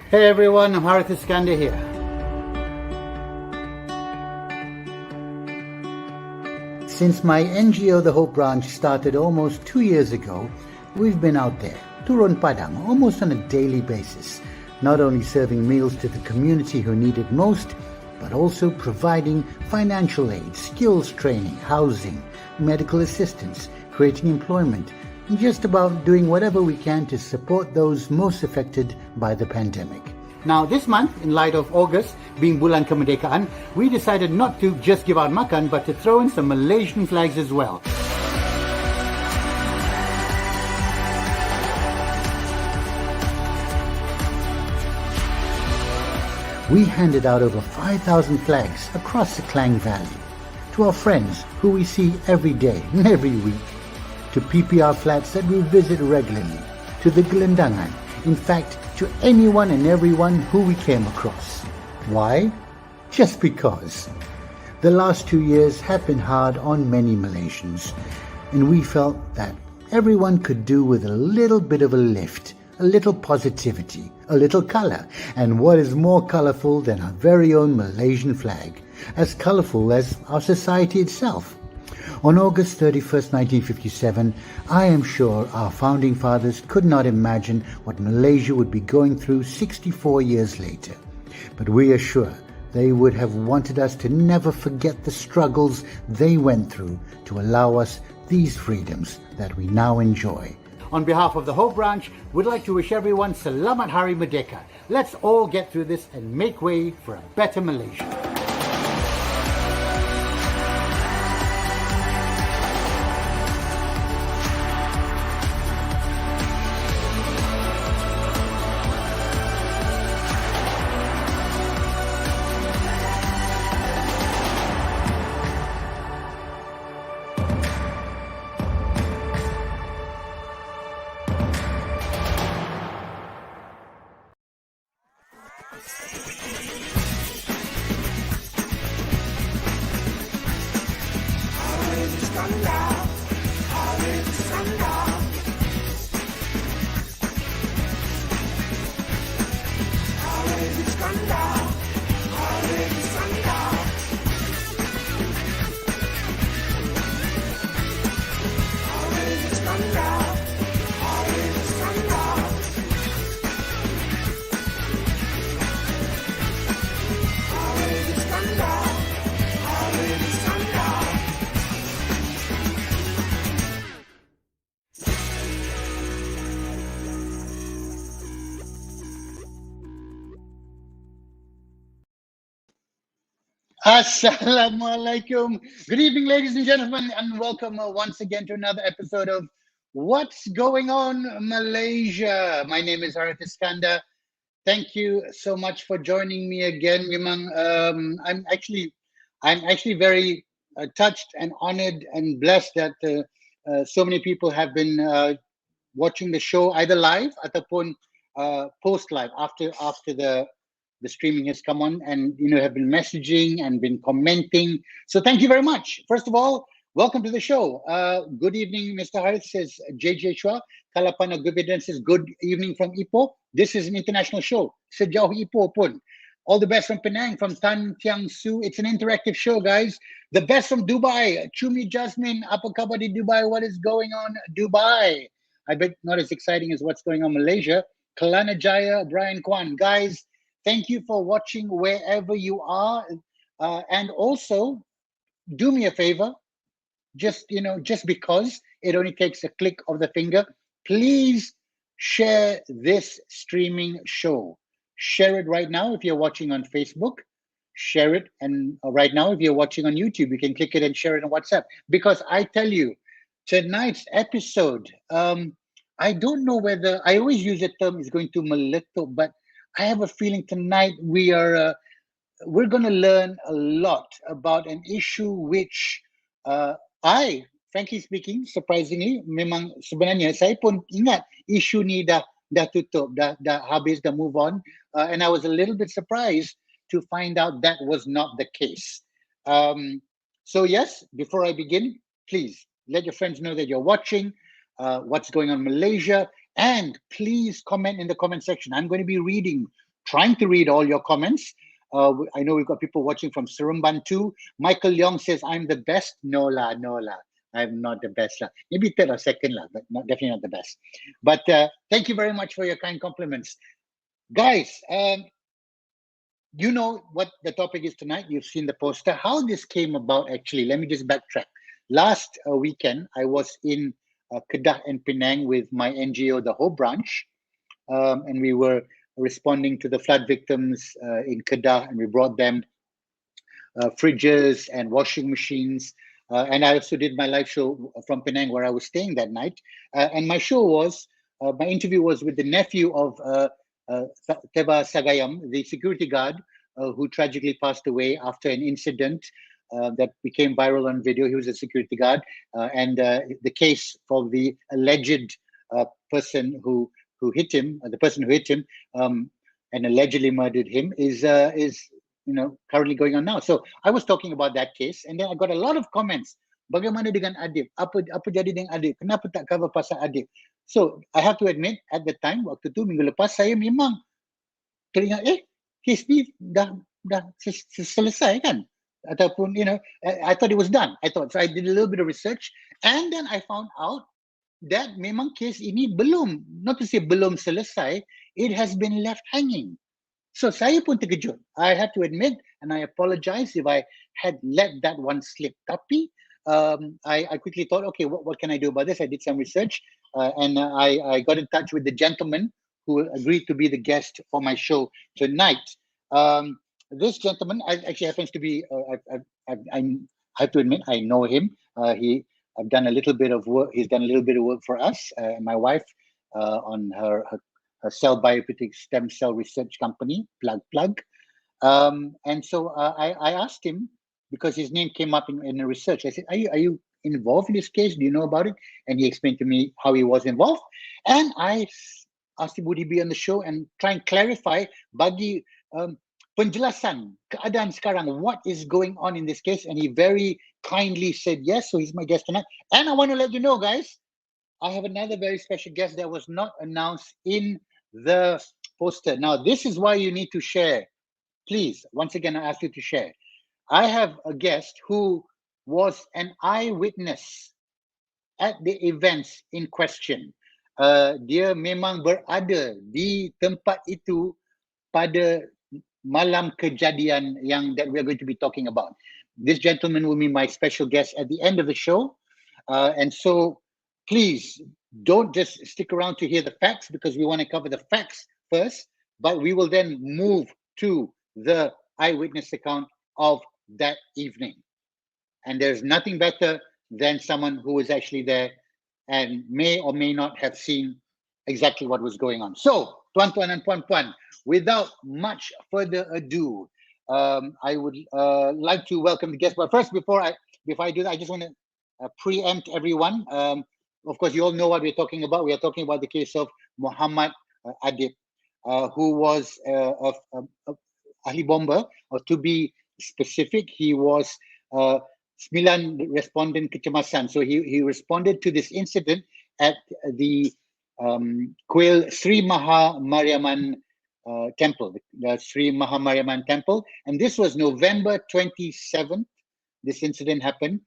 Hey everyone, I'm Haniff Khatri here. Since my NGO The Hope Branch started almost 2 years ago, we've been out there, turun padang, almost on a daily basis, not only serving meals to the community who need it most, but also providing financial aid, skills training, housing, medical assistance, creating employment, and just about doing whatever we can to support those most affected by the pandemic. Now this month, in light of August being Bulan Kemerdekaan, we decided not to just give out makan, but to throw in some Malaysian flags as well. We handed out over 5,000 flags across the Klang Valley to our friends who we see every day and every week, to PPR flats that we visit regularly, to the Gelendangan, in fact, to anyone and everyone who we came across. Why? Just because. The last 2 years have been hard on many Malaysians, and we felt that everyone could do with a little bit of a lift, a little positivity, a little colour, and what is more colourful than our very own Malaysian flag, as colourful as our society itself. On August 31st, 1957, I am sure our founding fathers could not imagine what Malaysia would be going through 64 years later. But we are sure they would have wanted us to never forget the struggles they went through to allow us these freedoms that we now enjoy. On behalf of the Hope Branch, we'd like to wish everyone Selamat Hari Merdeka. Let's all get through this and make way for a better Malaysia. Assalamualaikum. Good evening, ladies and gentlemen, and welcome once again to another episode of What's Going On Malaysia. My name is Haniff Khatri. Thank you so much for joining me again. Memang, I'm actually very touched and honored and blessed that so many people have been watching the show either live ataupun post live after the streaming has come on, and have been messaging and been commenting. So thank you very much. First of all, welcome to the show. Good evening, Mr. Harith, says JJ Chua. Kalapana Gubiden says good evening from Ipoh. This is an international show. Sejauh Ipoh pun. All the best from Penang, from Tan Tiang Su. It's an interactive show, guys. The best from Dubai. Chumi Jasmine, apa khabar di Dubai? What is going on Dubai? I bet not as exciting as what's going on Malaysia. Kalana Jaya, Brian Kwan. Guys, thank you for watching wherever you are. And also, do me a favor. Just because it only takes a click of the finger, please share this streaming show. Share it right now if you're watching on Facebook. Share it, and right now if you're watching on YouTube, you can click it and share it on WhatsApp. Because I tell you, tonight's episode, I don't know whether, I always use the term is going to malito, but I have a feeling tonight we're going to learn a lot about an issue which I, frankly speaking, surprisingly, memang sebenarnya saya pun ingat isu ni dah tutup, dah habis, dah move on, and I was a little bit surprised to find out that was not the case. So yes, before I begin, please let your friends know that you're watching What's Going On Malaysia, and please comment in the comment section. I'm going to be reading trying to read all your comments. I know we've got people watching from Seremban too. Michael Leong says, I'm the best. No la, no la. I'm not the best. La. Maybe third or second, la, but definitely not the best. But thank you very much for your kind compliments. Guys, you know what the topic is tonight. You've seen the poster. How this came about, actually, let me just backtrack. Last weekend, I was in Kedah and Penang with my NGO, the Hope Branch, and we were responding to the flood victims in Kedah, and we brought them fridges and washing machines. And I also did my live show from Penang, where I was staying that night. And my show was, my interview was with the nephew of Teba Sagayam, the security guard who tragically passed away after an incident that became viral on video. He was a security guard, and the case for the alleged person who hit him, the person who hit him and allegedly murdered him, is currently going on now. So I was talking about that case, and then I got a lot of comments. Bagaimana dengan Adib? Apa jadi dengan Adib? Kenapa tak cover pasal Adib? So I have to admit, at the time, waktu tu minggu lepas, saya memang teringat, case ni dah selesai kan? Ataupun, I thought it was done. So I did a little bit of research, and then I found out that memang case ini belum, not to say belum selesai, it has been left hanging. So saya pun terkejut. I have to admit, and I apologize if I had let that one slip. Tapi I quickly thought, okay, what can I do about this? I did some research, and I got in touch with the gentleman who agreed to be the guest for my show tonight. This gentleman actually happens to be, I have to admit, I know him. I've done a little bit of work. He's done a little bit of work for us, my wife, on her cell bioptic stem cell research company, Plug. And so I asked him, because his name came up in the research. I said, are you involved in this case? Do you know about it? And he explained to me how he was involved. And I asked him, would he be on the show and try and clarify bagi penjelasan keadaan sekarang, what is going on in this case. And he very kindly said yes, so he's my guest tonight. And I want to let you know, guys, I have another very special guest that was not announced in the poster. Now, this is why you need to share. Please, once again, I ask you to share. I have a guest who was an eyewitness at the events in question. Dia memang berada di tempat itu pada malam kejadian that we are going to be talking about. This gentleman will be my special guest at the end of the show. And so please don't just stick around to hear the facts, because we want to cover the facts first, but we will then move to the eyewitness account of that evening. And there's nothing better than someone who was actually there and may or may not have seen exactly what was going on. So, tuan-tuan and puan-puan, without much further ado, I would like to welcome the guests. But first, before I do that, I just want to preempt everyone. Of course, you all know what we're talking about. We are talking about the case of Muhammad Adib, who was ahli bomba, or to be specific, he was 9 respondent kecemasan. So he responded to this incident at the Kuil Sri Maha Mariamman Temple, the Sri Maha Mariamman Temple. And this was November 27th. This incident happened,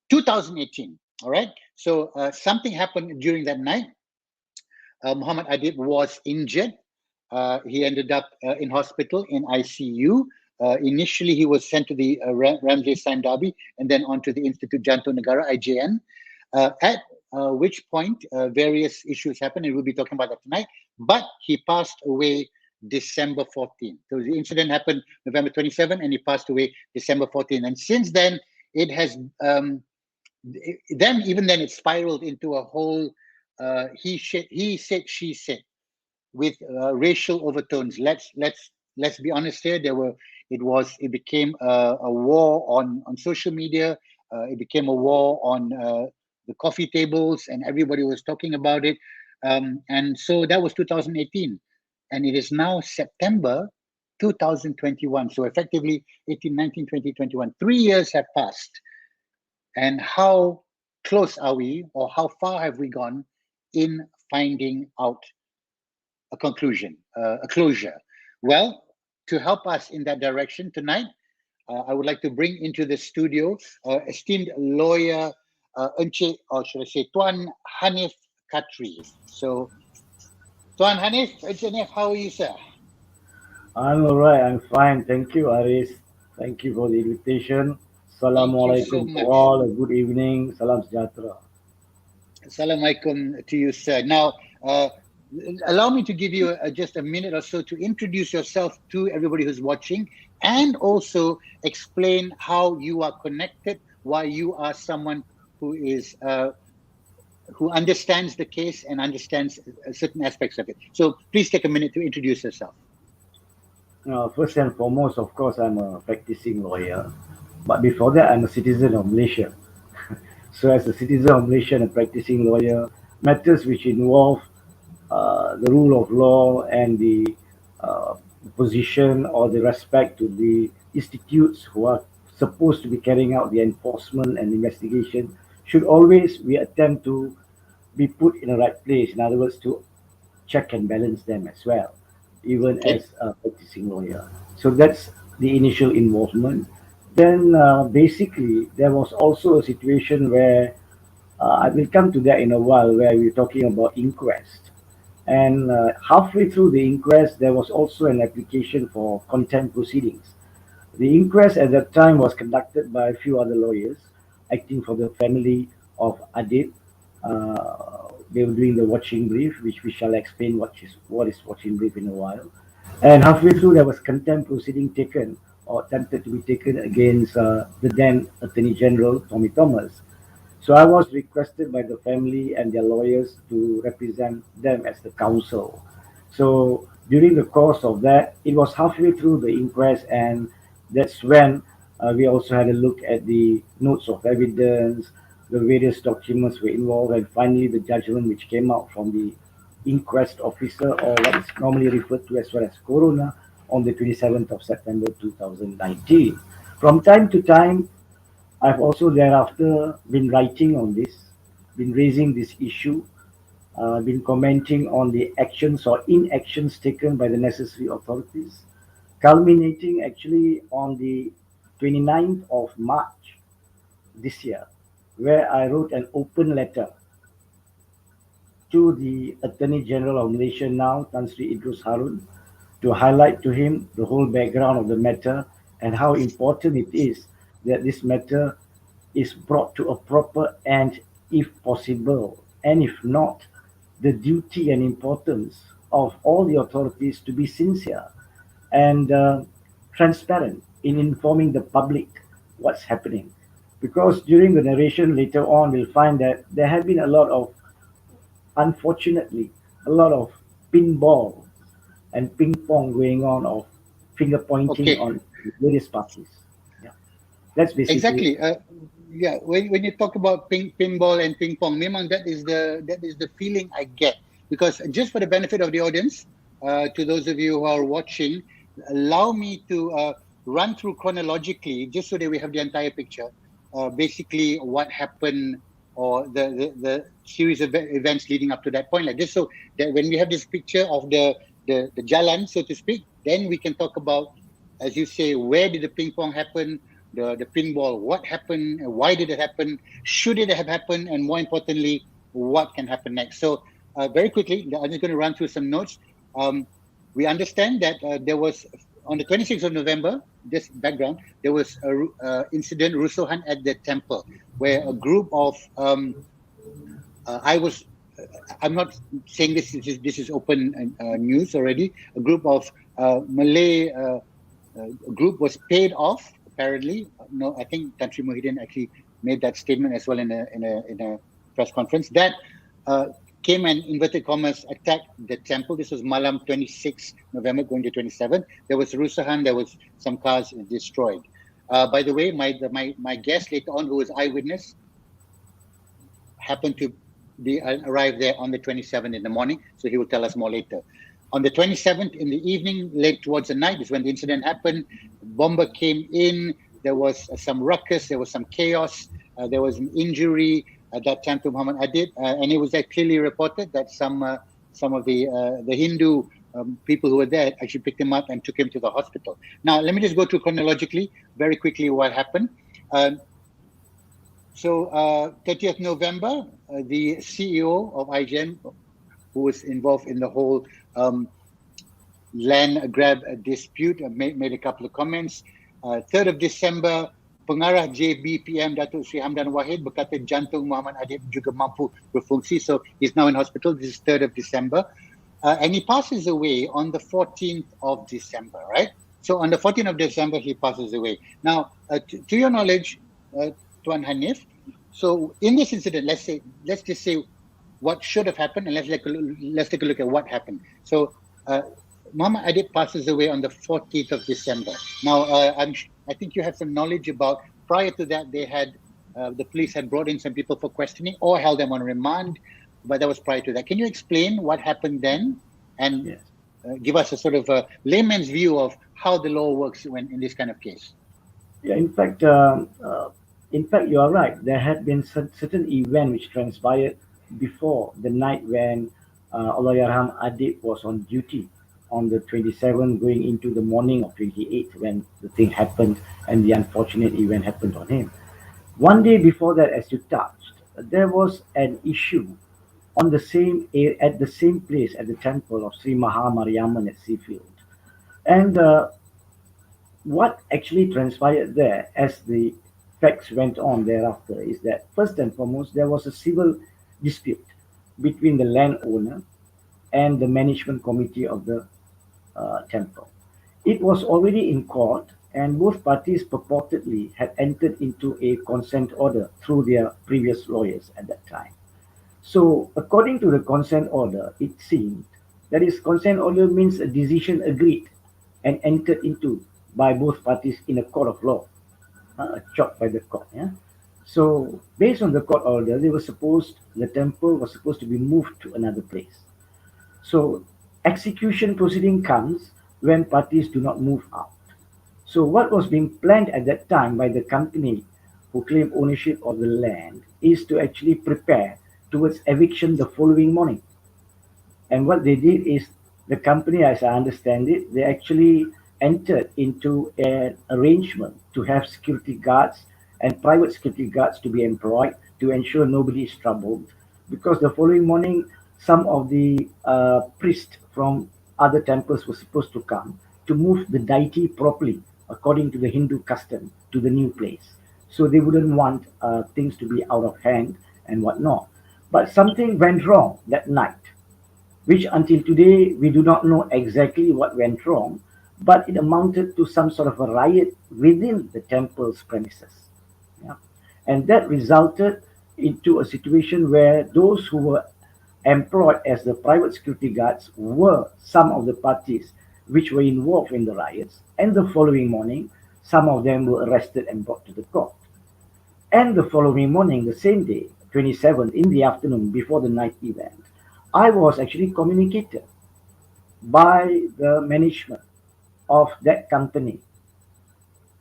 2018. All right. So something happened during that night. Muhammad Adib was injured. He ended up in hospital in ICU. Initially, he was sent to the Ramsay Sime Darby and then on to the Institute Jantung Negara, IJN, at which point various issues happened, and we'll be talking about that tonight. But he passed away December 14th. So the incident happened November 27th, and he passed away December 14th. And since then, it has, even then it spiraled into a whole he said, she said, with racial overtones. Let's be honest here. It became a war on social media. It became a war on the coffee tables, and everybody was talking about it. And so that was 2018, and it is now September 2021. So effectively 18, 19, 20, 21. 3 years have passed. And how close are we, or how far have we gone in finding out a conclusion, a closure? Well, to help us in that direction tonight, I would like to bring into the studio esteemed lawyer, Encik, or should I say, Tuan Haniff Khatri. So, Tuan Haniff, Encik Haniff, how are you, sir? I'm alright, I'm fine. Thank you, Aris. Thank you for the invitation. Thank you so Assalamualaikum to much. all. A good evening. Salam sejahtera. Assalamualaikum to you, sir. Now, allow me to give you just a minute or so to introduce yourself to everybody who's watching, and also explain how you are connected, why you are someone who is who understands the case and understands certain aspects of it. So please take a minute to introduce yourself. First and foremost, of course, I'm a practicing lawyer. But before that, I'm a citizen of Malaysia. So, as a citizen of Malaysia and a practicing lawyer, matters which involve the rule of law and the uh, position or the respect to the institutes who are supposed to be carrying out the enforcement and investigation should always we attempt to be put in the right place. In other words, to check and balance them as well, even Okay. as a practicing lawyer. So that's the initial involvement. Then basically there was also a situation where I will come to that in a while, where we're talking about inquest. And halfway through the inquest, there was also an application for contempt proceedings. The inquest at that time was conducted by a few other lawyers acting for the family of Adib. They were doing the watching brief, which we shall explain what is watching brief in a while. And halfway through, there was contempt proceeding taken or attempted to be taken against the then Attorney General Tommy Thomas. So I was requested by the family and their lawyers to represent them as the counsel. So during the course of that, it was halfway through the inquest, and that's when we also had a look at the notes of evidence, the various documents were involved, and finally the judgment which came out from the inquest officer, or what is normally referred to as well as coroner, on the 27th of September 2019. From time to time, I've also thereafter been writing on this, been raising this issue, been commenting on the actions or inactions taken by the necessary authorities, culminating actually on the 29th of March this year, where I wrote an open letter to the Attorney General of Malaysia now, Tan Sri Idrus Harun, to highlight to him the whole background of the matter and how important it is that this matter is brought to a proper end if possible, and if not, the duty and importance of all the authorities to be sincere and transparent in informing the public what's happening. Because during the narration later on, we'll find that there have been a lot of, unfortunately, a lot of pinball and ping pong going on of finger pointing Okay. on various parties. Yeah, that's basically it. Exactly. Yeah. When you talk about pinball and ping pong, memang that is the feeling I get, because just for the benefit of the audience, to those of you who are watching, allow me to run through chronologically, just so that we have the entire picture. Basically, what happened, or the series of events leading up to that point, like this, so that when we have this picture of the jalan, so to speak, then we can talk about, as you say, where did the ping pong happen, the pinball, what happened, why did it happen, should it have happened, and more importantly, what can happen next. So very quickly, I'm just going to run through some notes. Um, we understand that there was, on the 26th of November, this background, there was a incident, Rusuhan at the temple, where a group of, I was, I'm not saying this is open news already, a group of Malay group was paid off, apparently. No, I think Tan Sri Muhyiddin actually made that statement as well in a press conference, that uh, came and, inverted commas, attacked the temple. This was malam 26 November going to 27. There was rusahan, there was some cars destroyed. By the way, my guest later on, who was eyewitness, happened to be arrived there on the 27th in the morning, so he will tell us more later. On the 27th in the evening, late towards the night, is when the incident happened. Bomber came in. There was some ruckus. There was some chaos. There was an injury at that time to Muhammad Adib, and it was clearly reported that some of the Hindu people who were there actually picked him up and took him to the hospital. Now, let me just go through chronologically very quickly what happened. Um, 30th November, the CEO of IGN, who was involved in the whole land grab dispute, made a couple of comments. 3rd of December, Pengarah JBPM Datuk Sri Hamdan Wahid berkata jantung Muhammad Adib juga mampu berfungsi. So he's now in hospital. This is 3rd of December. And he passes away on the 14th of December, right? So on the 14th of December, he passes away. Now, to your knowledge, Tuan Hanif, so in this incident, let's just say what should have happened, and let's take a look at what happened. So Muhammad Adib passes away on the 14th of December. Now, I think you have some knowledge about, prior to that, they had the police had brought in some people for questioning or held them on remand, but that was prior to that. Can you explain what happened then, and Yes. give us a sort of a layman's view of how the law works when in this kind of case? Yeah, in fact, you are right. There had been certain event which transpired before the night when Allahyarham Adib was on duty on the 27th, going into the morning of 28th when the thing happened and the unfortunate event happened on him. One day before that, as you touched, there was an issue on at the same place at the temple of Sri Maha Mariamman at Seafield, and what actually transpired there as the facts went on thereafter is that first and foremost there was a civil dispute between the landowner and the management committee of the temple. It was already in court, and both parties purportedly had entered into a consent order through their previous lawyers at that time. So, according to the consent order, it seemed that is consent order means a decision agreed and entered into by both parties in a court of law, chopped by the court. Yeah. So, based on the court order, the temple was supposed to be moved to another place. So, execution proceeding comes when parties do not move out. So, what was being planned at that time by the company who claimed ownership of the land is to actually prepare towards eviction the following morning. And what they did is the company, as I understand it, they actually entered into an arrangement to have security guards and private security guards to be employed to ensure nobody is troubled. Because the following morning, some of the priests from other temples were supposed to come to move the deity properly according to the Hindu custom to the new place. So they wouldn't want things to be out of hand and whatnot. But something went wrong that night, which until today we do not know exactly what went wrong, but it amounted to some sort of a riot within the temple's premises. Yeah. And that resulted into a situation where those who were employed as the private security guards were some of the parties which were involved in the riots, and the following morning, some of them were arrested and brought to the court. And the following morning, the same day, 27th, in the afternoon before the night event, I was actually communicated by the management of that company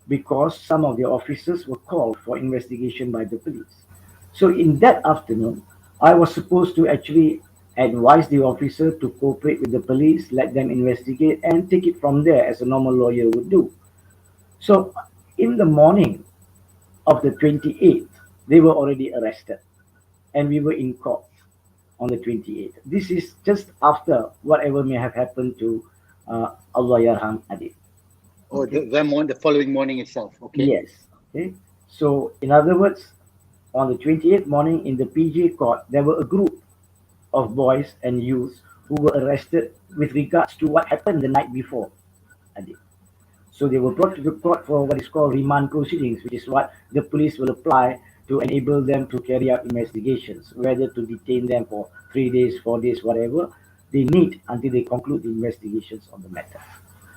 because some of the officers were called for investigation by the police. So in that afternoon, I was supposed to actually advise the officer to cooperate with the police, let them investigate, and take it from there as a normal lawyer would do. So in the morning of the 28th, they were already arrested, and we were in court on the 28th. This is just after whatever may have happened to Allahyarham Adib. Or Okay. the following morning itself. Okay. Yes. Okay. So, in other words, on the 28th morning in the PJ court, there were a group of boys and youths who were arrested with regards to what happened the night before, Adib. So they were brought to the court for what is called remand proceedings, which is what the police will apply to enable them to carry out investigations, whether to detain them for 3 days, 4 days, whatever they need until they conclude the investigations on the matter.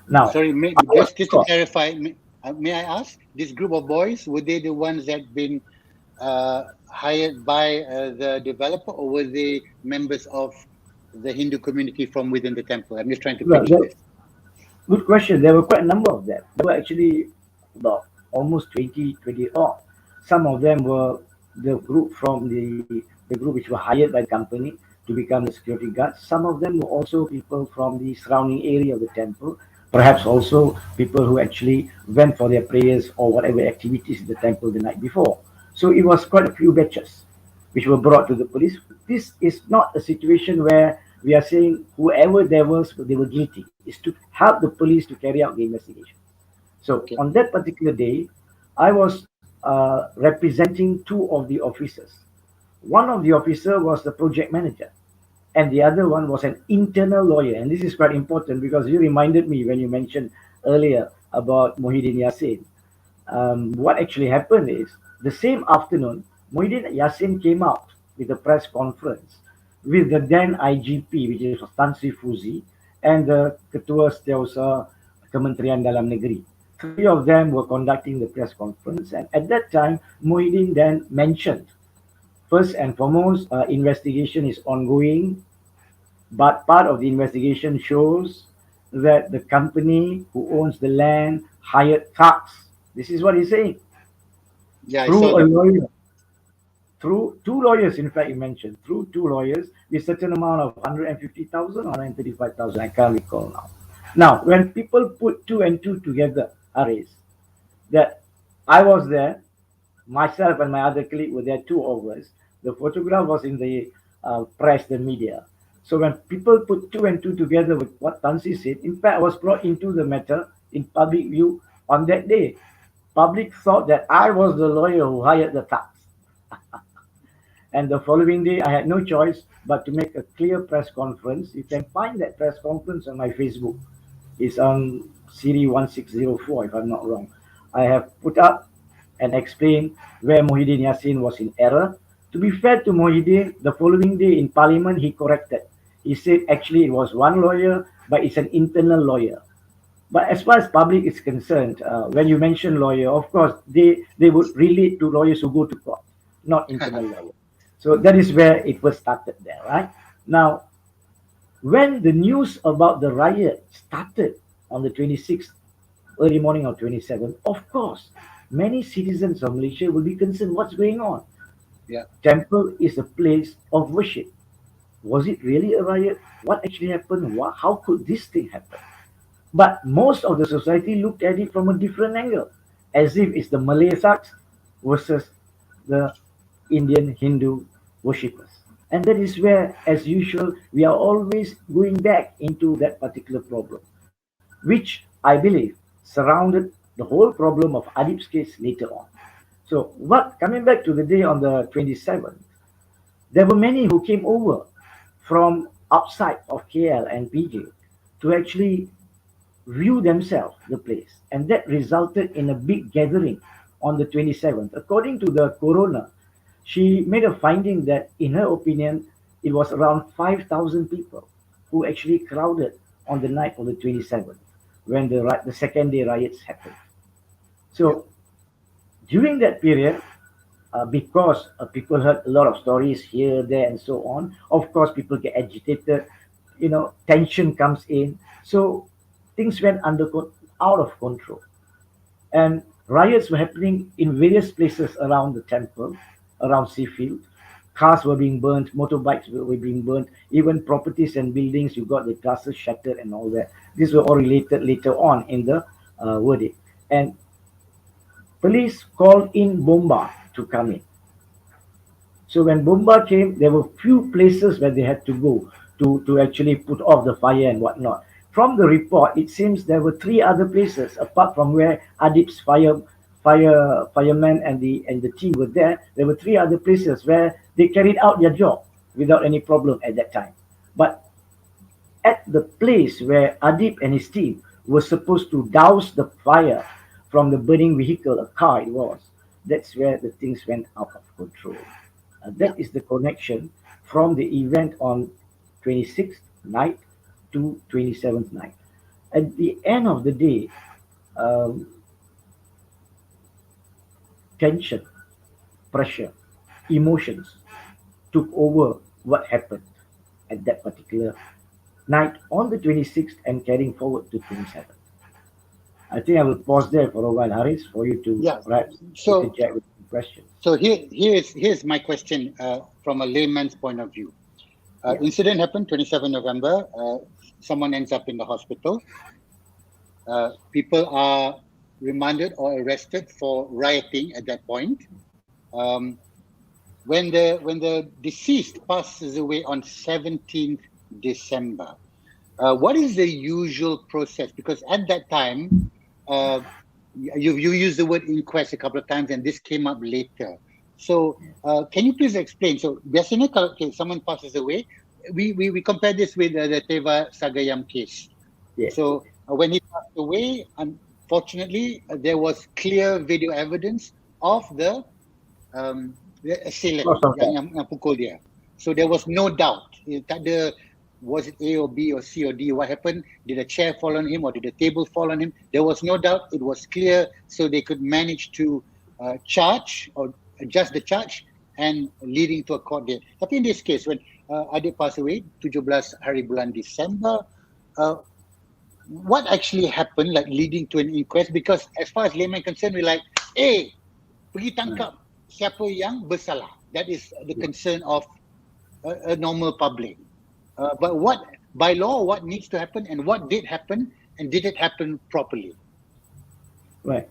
Now, Sorry, I was just to caught. clarify, may I ask, this group of boys, were they the ones that been hired by the developer, or were they members of the Hindu community from within the temple? I'm just trying to Well, picture this. good question. There were quite a number of them. There were actually about almost 20 odd. Some of them were the group which were hired by the company. to become the security guards. Some of them were also people from the surrounding area of the temple, perhaps also people who actually went for their prayers or whatever activities in the temple the night before. So it was quite a few batches which were brought to the police. This is not a situation where we are saying whoever there was, they were guilty. It's to help the police to carry out the investigation. So Okay. on that particular day, I was representing two of the officers. One of the officer was the project manager, and the other one was an internal lawyer. And this is quite important because you reminded me when you mentioned earlier about Mohidin Yassin. What actually happened is the same afternoon, Mohidin Yassin came out with a press conference with the then IGP, which is Tan Sri Fuzi, and the Ketua Setiausaha Kementerian Dalam Negeri. Three of them were conducting the press conference, and at that time, Mohidin then mentioned, first and foremost, investigation is ongoing, but part of the investigation shows that the company who owns the land hired thugs. This is what he's saying Yeah, I saw through a that. lawyer, through two lawyers. In fact, you mentioned through two lawyers with certain amount of 150,000 or 135,000. I can't recall now. Now, when people put two and two together, Aris, that I was there, myself and my other colleague were there, two of us. The photograph was in the press, the media. So when people put two and two together with what Tansi said, in fact, I was brought into the matter in public view on that day. Public thought that I was the lawyer who hired the thugs. And the following day, I had no choice but to make a clear press conference. You can find that press conference on my Facebook. It's on Siri 1604, if I'm not wrong. I have put up and explained where Mohidin Yassin was in error. To be fair to Mohidin, the following day in Parliament, he corrected. He said actually it was one lawyer, but it's an internal lawyer. But as far as public is concerned, when you mention lawyer, of course, they would relate to lawyers who go to court, not internal lawyers. So that is where it was started there, right? Now, when the news about the riot started on the 26th, early morning of 27th, of course, many citizens of Malaysia will be concerned what's going on. Yeah. Temple is a place of worship. Was it really a riot? What actually happened? How could this thing happen? But most of the society looked at it from a different angle, as if it's the Malay thugs versus the Indian Hindu worshippers. And that is where, as usual, we are always going back into that particular problem, which I believe surrounded the whole problem of Adib's case later on. So, what coming back to the day on the 27th, there were many who came over from outside of KL and PJ to actually view themselves the place, and that resulted in a big gathering on the 27th. According to the coroner, she made a finding that in her opinion it was around 5,000 people who actually crowded on the night of the 27th when the second day riots happened. Yeah. So during that period, because people heard a lot of stories here, there, and so on. Of course, people get agitated. Tension comes in. So things went out of control, and riots were happening in various places around the temple, around Seafield. Cars were being burnt, motorbikes were being burnt, even properties and buildings. You got the glasses shattered and all that. These were all related later on in the verdict. And police called in Bomba to come in. So when Bomba came, there were few places where they had to go to actually put off the fire and whatnot. From the report, it seems there were three other places apart from where Adib's firemen and the team were there. There were three other places where they carried out their job without any problem at that time. But at the place where Adib and his team were supposed to douse the fire from the burning vehicle, a car it was, that's where the things went out of control. Yeah. That is the connection from the event on 26th night to 27th night. At the end of the day, um, tension, pressure, emotions took over what happened at that particular night on the 26th and carrying forward to 27th. I think I will pause there for a while, Haris, for you to Yeah. perhaps So interject with some questions. so here's my question from a layman's point of view. Yeah. Incident happened 27 November. Someone ends up in the hospital. People are remanded or arrested for rioting at that point. Um, when the deceased passes away on 17th December, what is the usual process? Because at that time, uh, you used the word inquest a couple of times, and this came up later. So, can you please explain? So, biasanya kalau someone passes away, we compare this with the Teva Sagayam case. Yes. So, when he passed away, unfortunately, there was clear video evidence of the assailant Lots of that. yang pukul dia. So there was no doubt. Tak ada, was it A or B or C or D? What happened? Did a chair fall on him or did a table fall on him? There was no doubt. It was clear, so they could manage to charge or adjust the charge and leading to a court date. Tapi in this case, when Adib passed away, 17 hari bulan December, what actually happened, like leading to an inquest? Because as far as layman concerned, we're like, pergi tangkap siapa yang bersalah. That is the concern of a normal public. But what, by law, what needs to happen and what did happen, and did it happen properly? Right.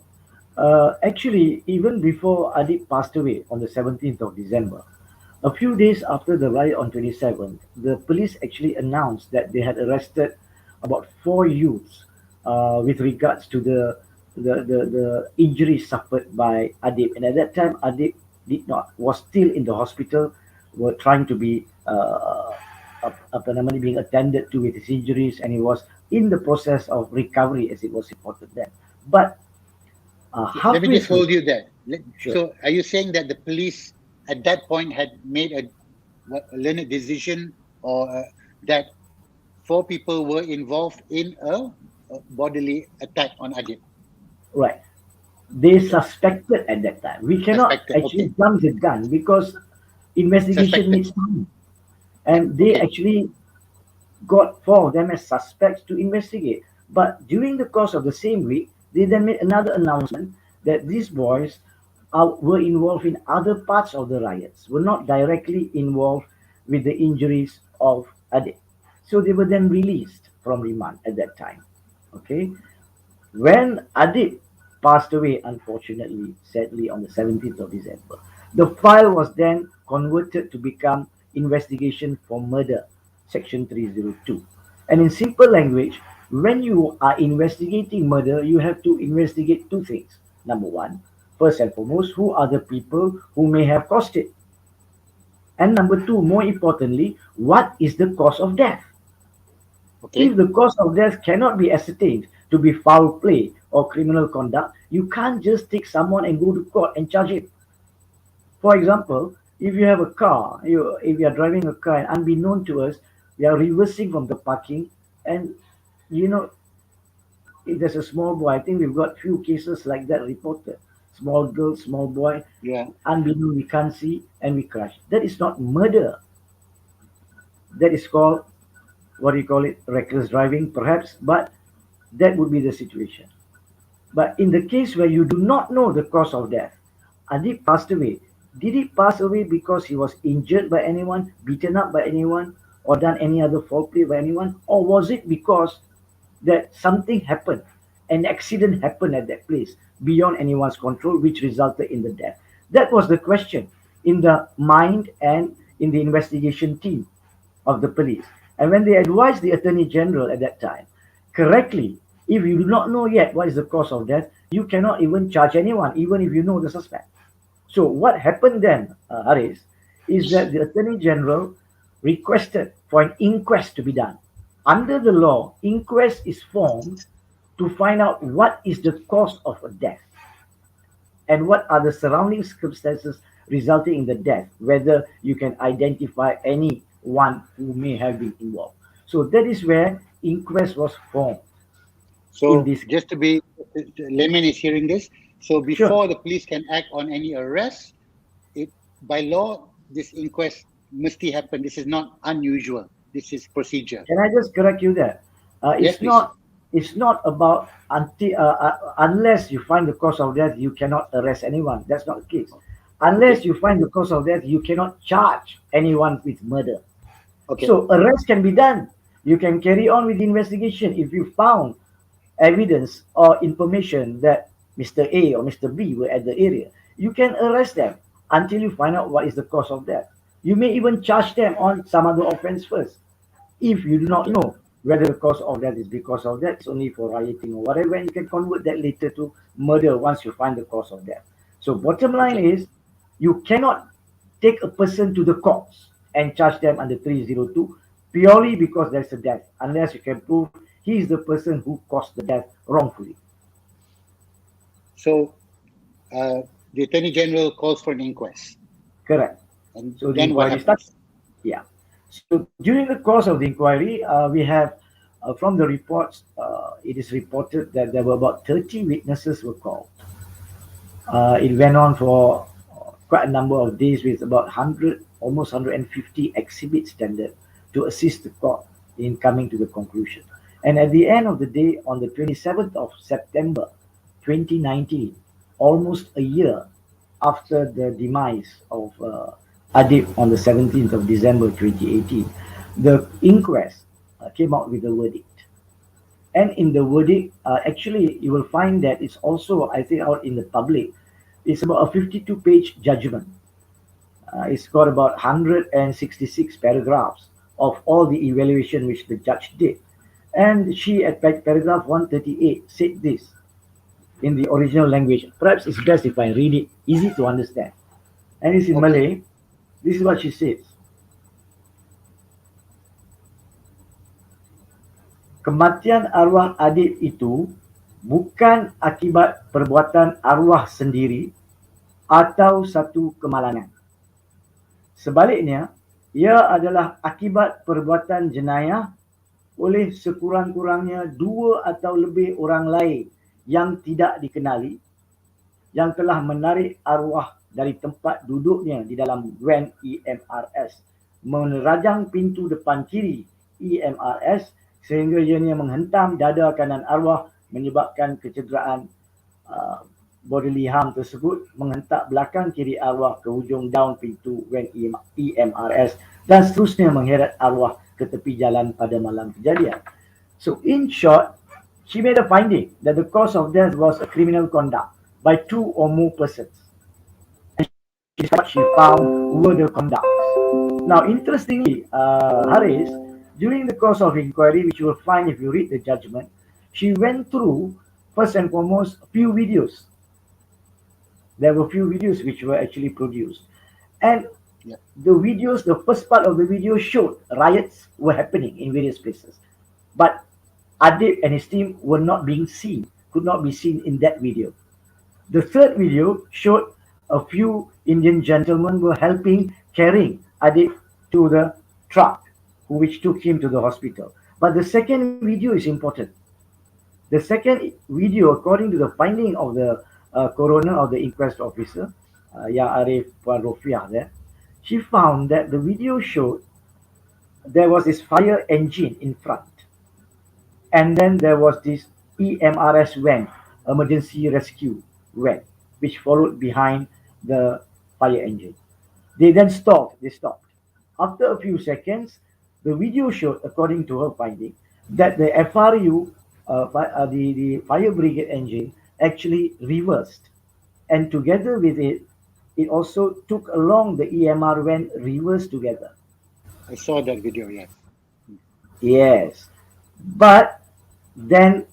Actually, even before Adib passed away on the 17th of December, a few days after the riot on 27th, the police actually announced that they had arrested about 4 youths with regards to the injuries suffered by Adib. And at that time, Adib was still in the hospital, were trying to be being attended to with his injuries, and he was in the process of recovery, as it was reported then. But let me just hold you there. Sure. So, are you saying that the police at that point had made a learned decision, or that 4 people were involved in a bodily attack on Adib? Right. They suspected at that time. We cannot actually jump the gun because investigation needs time. And they actually got 4 of them as suspects to investigate. But during the course of the same week, they then made another announcement that these boys were involved in other parts of the riots, were not directly involved with the injuries of Adib. So they were then released from remand at that time. Okay. When Adib passed away, unfortunately, sadly, on the 17th of December, the file was then converted to become investigation for murder, section 302. And in simple language, when you are investigating murder, you have to investigate 2 things. Number 1, first and foremost, who are the people who may have caused it? And number 2, more importantly, what is the cause of death? Okay. If the cause of death cannot be ascertained to be foul play or criminal conduct, you can't just take someone and go to court and charge it. For example, if you have a car, if you are driving a car and unbeknown to us, we are reversing from the parking, and if there's a small boy, I think we've got few cases like that reported. Small girl, small boy, unbeknown, we can't see, and we crash. That is not murder. That is called, what do you call it, reckless driving perhaps, but that would be the situation. But in the case where you do not know the cause of death, Adib passed away. Did he pass away because he was injured by anyone, beaten up by anyone, or done any other foul play by anyone? Or was it because that something happened, an accident happened at that place beyond anyone's control, which resulted in the death? That was the question in the mind and in the investigation team of the police. And when they advised the Attorney General at that time, correctly, if you do not know yet what is the cause of death, you cannot even charge anyone, even if you know the suspect. So what happened then, Haris, is that the Attorney General requested for an inquest to be done. Under the law, inquest is formed to find out what is the cause of a death and what are the surrounding circumstances resulting in the death, whether you can identify anyone who may have been involved. So that is where inquest was formed. So just to be, layman is hearing this. So before the police can act on any arrest, by law, this inquest must happen. This is not unusual. This is procedure. Can I just correct you there? It's not about unless you find the cause of death, you cannot arrest anyone. That's not the case. Unless you find the cause of death, you cannot charge anyone with murder. Okay. So arrest can be done. You can carry on with the investigation if you found evidence or information that Mr. A or Mr. B were at the area. You can arrest them until you find out what is the cause of death. You may even charge them on some other offense first. If you do not Okay. know whether the cause of death is because of that, it's only for rioting or whatever, and you can convert that later to murder once you find the cause of death. So bottom line Okay. is you cannot take a person to the courts and charge them under 302 purely because there's a death, unless you can prove he is the person who caused the death wrongfully. So the Attorney General calls for an inquest, Correct. and So the then what inquiry starts. happens? Yeah. So during the course of the inquiry, we have from the reports, it is reported that there were about 30 witnesses were called. It went on for quite a number of days with about 100, almost 150 exhibits tendered to assist the court in coming to the conclusion. And at the end of the day, on the 27th of September 2019, almost a year after the demise of Adib on the 17th of December 2018, the inquest came out with a verdict. And in the verdict, actually, you will find that it's also, I think, out in the public. It's about a 52-page judgment. It's got about 166 paragraphs of all the evaluation which the judge did. And she, at paragraph 138, said this in the original language. Perhaps it's best if I read it, easy to understand. And it's in Okay. Malay. This is what she says. Kematian arwah Adib itu bukan akibat perbuatan arwah sendiri atau satu kemalangan. Sebaliknya, ia adalah akibat perbuatan jenayah oleh sekurang-kurangnya dua atau lebih orang lain yang tidak dikenali yang telah menarik arwah dari tempat duduknya di dalam van EMRS, menerajang pintu depan kiri EMRS sehingga ianya menghentam dada kanan arwah menyebabkan kecederaan bodily harm tersebut, menghentak belakang kiri arwah ke hujung daun pintu van EMRS dan seterusnya mengheret arwah ke tepi jalan pada malam kejadian. So in short, she made a finding that the cause of death was a criminal conduct by two or more persons. And what she found were the conducts. Now, interestingly, Haris, during the course of inquiry, which you will find if you read the judgment, she went through, first and foremost, a few videos. There were few videos which were actually produced. And Yeah. the videos, the first part of the video showed riots were happening in various places. But Adib and his team were not being seen, could not be seen in that video. The third video showed a few Indian gentlemen were helping carrying Adib to the truck, which took him to the hospital. But the second video is important. The second video, according to the finding of the coroner or the inquest officer, Yang Arif Puan Rofiah there, she found that the video showed there was this fire engine in front. And then there was this EMRS van, emergency rescue van, which followed behind the fire engine. They then stopped. They stopped. After a few seconds, the video showed, according to her finding, that the FRU, the fire brigade engine, actually reversed. And together with it, it also took along the EMR van reversed together. I saw that video. Yes. Yes. But then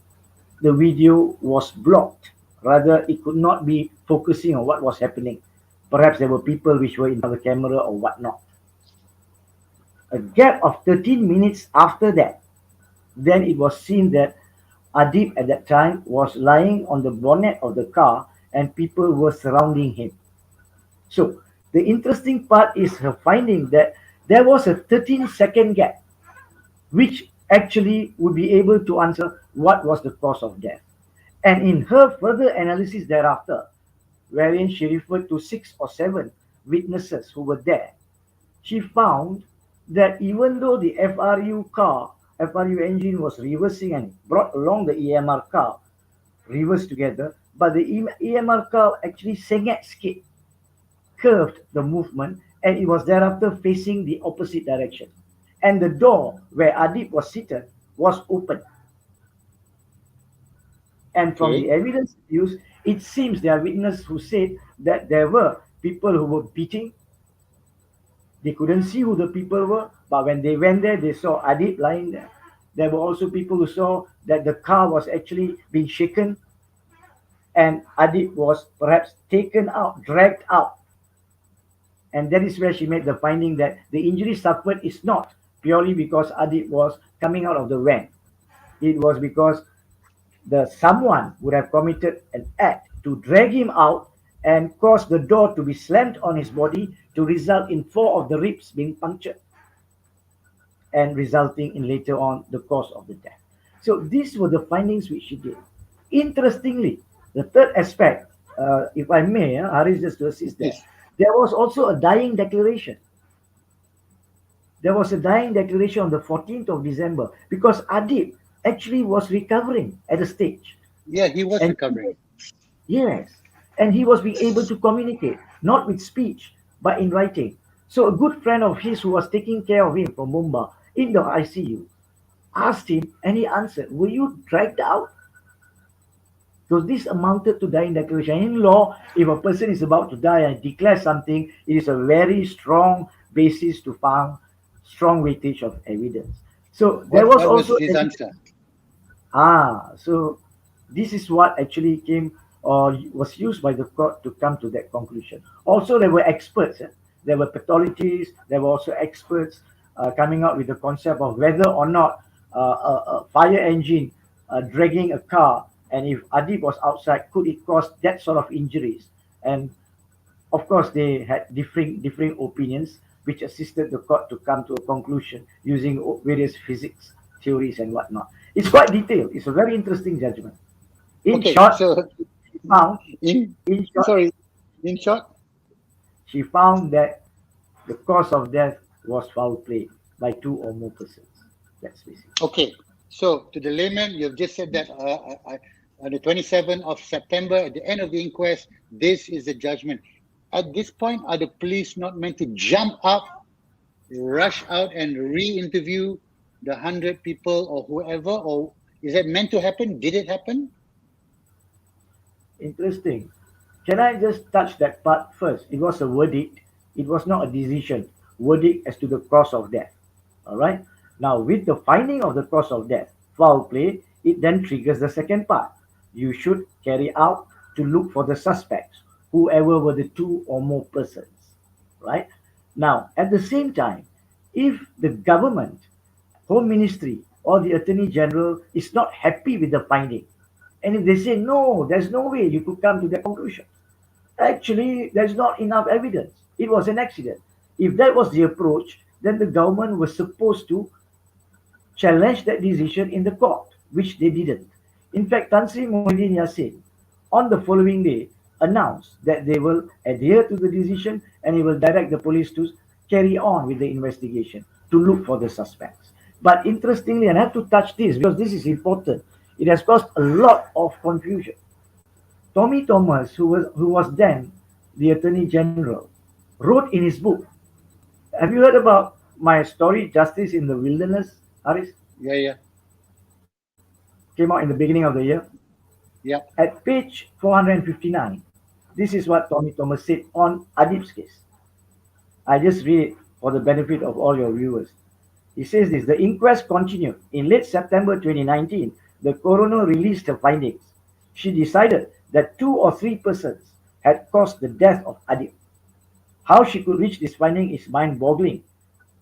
the video was blocked. Rather, it could not be focusing on what was happening. Perhaps there were people which were in front of the camera or whatnot. A gap of 13 minutes after that, then it was seen that Adib at that time was lying on the bonnet of the car and people were surrounding him. So the interesting part is her finding that there was a 13-second gap, which actually would be able to answer what was the cause of death. And in her further analysis thereafter, wherein she referred to 6 or 7 witnesses who were there, she found that even though the FRU engine was reversing and brought along the EMR car, reversed together, but the EMR car actually sengit sikit, curved the movement, and it was thereafter facing the opposite direction. and the door where Adib was seated was open. And from the Okay. evidence used, it seems there are witnesses who said that there were people who were beating. They couldn't see who the people were, but when they went there, they saw Adib lying there. There were also people who saw that the car was actually being shaken, and Adib was perhaps taken out, dragged out. And that is where she made the finding that the injury suffered is not purely because Adib was coming out of the van. It was because the someone would have committed an act to drag him out and cause the door to be slammed on his body to result in four of the ribs being punctured and resulting in later on the cause of the death. So these were the findings which she did. Interestingly, the third aspect, if I may, Haris, just to assist Yes. there was also a dying declaration. There was a dying declaration on the 14th of December because Adib actually was recovering at a stage. Yeah, he was And recovering. yes, and he was being able to communicate, not with speech, but in writing. So a good friend of his who was taking care of him from Mumbai in the ICU asked him, and he answered, "Were you dragged out?" So this amounted to dying declaration. In law, if a person is about to die and declares something, it is a very strong basis to found strong weightage of evidence. So there was What was also his evidence. answer? So this is what actually came or was used by the court to come to that conclusion. Also, there were experts. There were pathologists. There were also experts coming out with the concept of whether or not a fire engine dragging a car, and if Adib was outside, could it cause that sort of injuries? And of course, they had differing opinions, which assisted the court to come to a conclusion using various physics theories and whatnot. It's quite detailed. It's a very interesting judgment. In Okay, short, so she found, in in short, sorry, in short, she found that the cause of death was foul play by two or more persons. That's basically. okay. So to the layman, you've just said that on the 27th of September, at the end of the inquest, this is the judgment. At this point, are the police not meant to jump up, rush out, and re-interview the 100 people or whoever, or is that meant to happen? Did it happen? Interesting. Can I just touch that part first? It was a verdict. It was not a decision. Verdict as to the cause of death. All right. Now, with the finding of the cause of death, foul play, it then triggers the second part. You should carry out to look for the suspects, whoever were the two or more persons. Right. Now, at the same time, if the government, Home Ministry, or the Attorney General is not happy with the finding, and if they say, no, there's no way you could come to that conclusion. Actually, there's not enough evidence. It was an accident. If that was the approach, then the government was supposed to challenge that decision in the court, which they didn't. In fact, Tan Sri Muhyiddin Yassin, on the following day, announced that they will adhere to the decision and he will direct the police to carry on with the investigation to look for the suspects. But interestingly, and I have to touch this because this is important, it has caused a lot of confusion. Tommy Thomas, who was then the Attorney General, wrote in his book. Have you heard about my story, Justice in the Wilderness, Haris? Yeah, yeah, Came out in the beginning of the year. yeah. At page 459, this is what Tommy Thomas said on Adib's case. I just read it for the benefit of all your viewers. He says this: the inquest continued. In late September 2019, the coroner released her findings. She decided that two or three persons had caused the death of Adib. How she could reach this finding is mind-boggling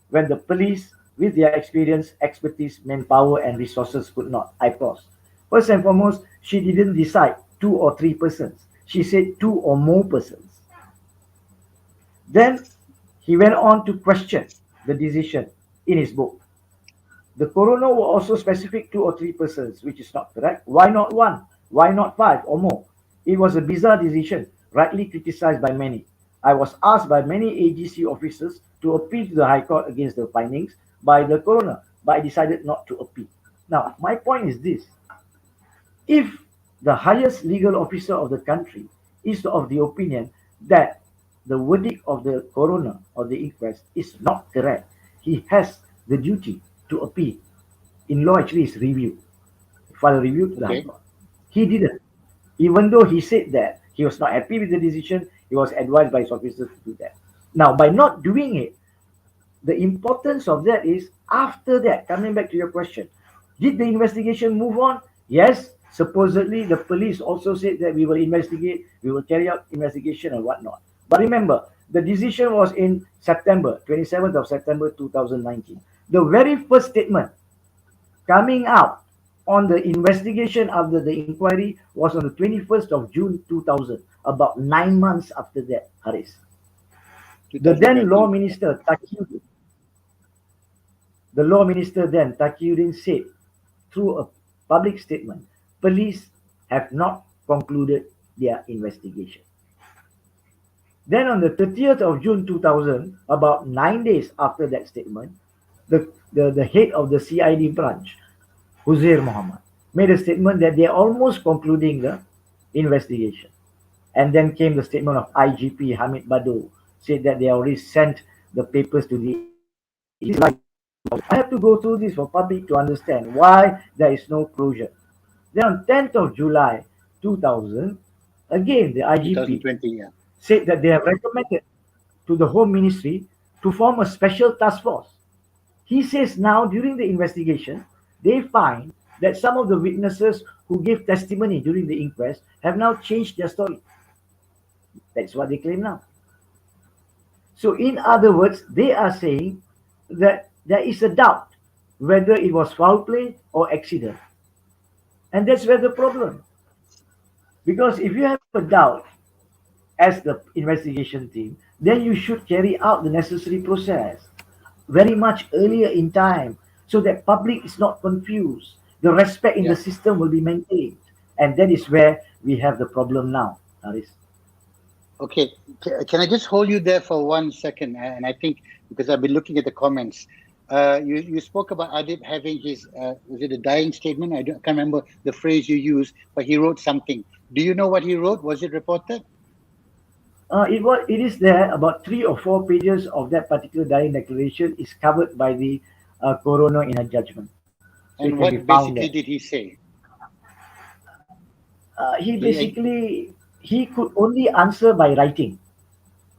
when the police, with their experience, expertise, manpower, and resources, could not. I pause. First and foremost, she didn't decide two or three persons. She said two or more persons. Then he went on to question the decision in his book. The coroner will also specific two or three persons, which is not correct. Why not one? Why not five or more? It was a bizarre decision, rightly criticized by many. I was asked by many AGC officers to appeal to the High Court against the findings by the coroner, but I decided not to appeal. Now, my point is this. If the highest legal officer of the country is of the opinion that the verdict of the coroner or the inquest is not correct, he has the duty to appeal. In law, actually, is review, file a review to the High Okay. Court. He didn't. Even though he said that he was not happy with the decision, he was advised by his officers to do that. Now, by not doing it, the importance of that is after that, coming back to your question, did the investigation move on? Yes, supposedly the police also said that we will investigate, we will carry out investigation and whatnot. But remember, the decision was in September, 27th of September 2019. The very first statement coming out on the investigation after the inquiry was on the 21st of June 2000, about 9 months after that, Haris. The then law 2020. Yeah. minister, the law minister then, Taqiyuddin, said through a public statement, police have not concluded their investigation. Then on the 30th of June 2000, about 9 days after that statement, the head of the CID branch, Huzair Muhammad, made a statement that they're almost concluding the investigation. And then came the statement of IGP Hamid Bado, said that they already sent the papers to the I have to go through this for public to understand why there is no closure. Then on 10th of July 2000, again the IGP 2020. Yeah. said that they have recommended to the Home Ministry to form a special task force. He says now during the investigation, they find that some of the witnesses who gave testimony during the inquest have now changed their story. That's what they claim now. So, in other words, they are saying that there is a doubt whether it was foul play or accident. And that's where the problem. Because if you have a doubt as the investigation team, then you should carry out the necessary process very much earlier in time so that public is not confused. The respect in the Yeah. system will be maintained. And that is where we have the problem now, Haris. Okay. Can I just hold you there for 1 second? And I think because I've been looking at the comments, you spoke about Adib having his was it a dying statement? Can't remember the phrase you used, but he wrote something. Do you know what he wrote? Was it reported? It is there about 3 or 4 pages of that particular dying declaration is covered by the coroner in a judgment, so it And can be what found basically there. did he say? He He, basically he could only answer by writing.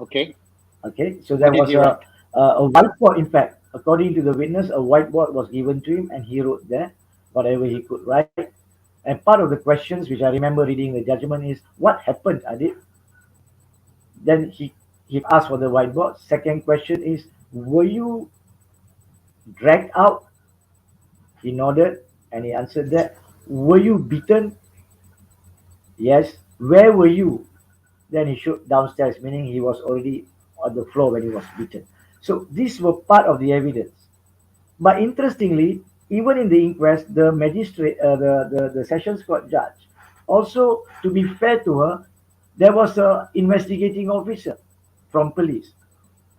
okay. Okay, so there What did was he write? a whiteboard. In fact, according to the witness, a whiteboard was given to him, and he wrote there whatever he could write. And part of the questions, which I remember reading the judgment, is what happened, Adib? Then he asked for the whiteboard. Second question is, were you dragged out? He nodded and he answered that. Were you beaten? Yes. Where were you? Then he showed downstairs, meaning he was already on the floor when he was beaten. So these were part of the evidence. But interestingly, even in the inquest, the magistrate, the sessions court judge, also to be fair to her, there was a investigating officer from police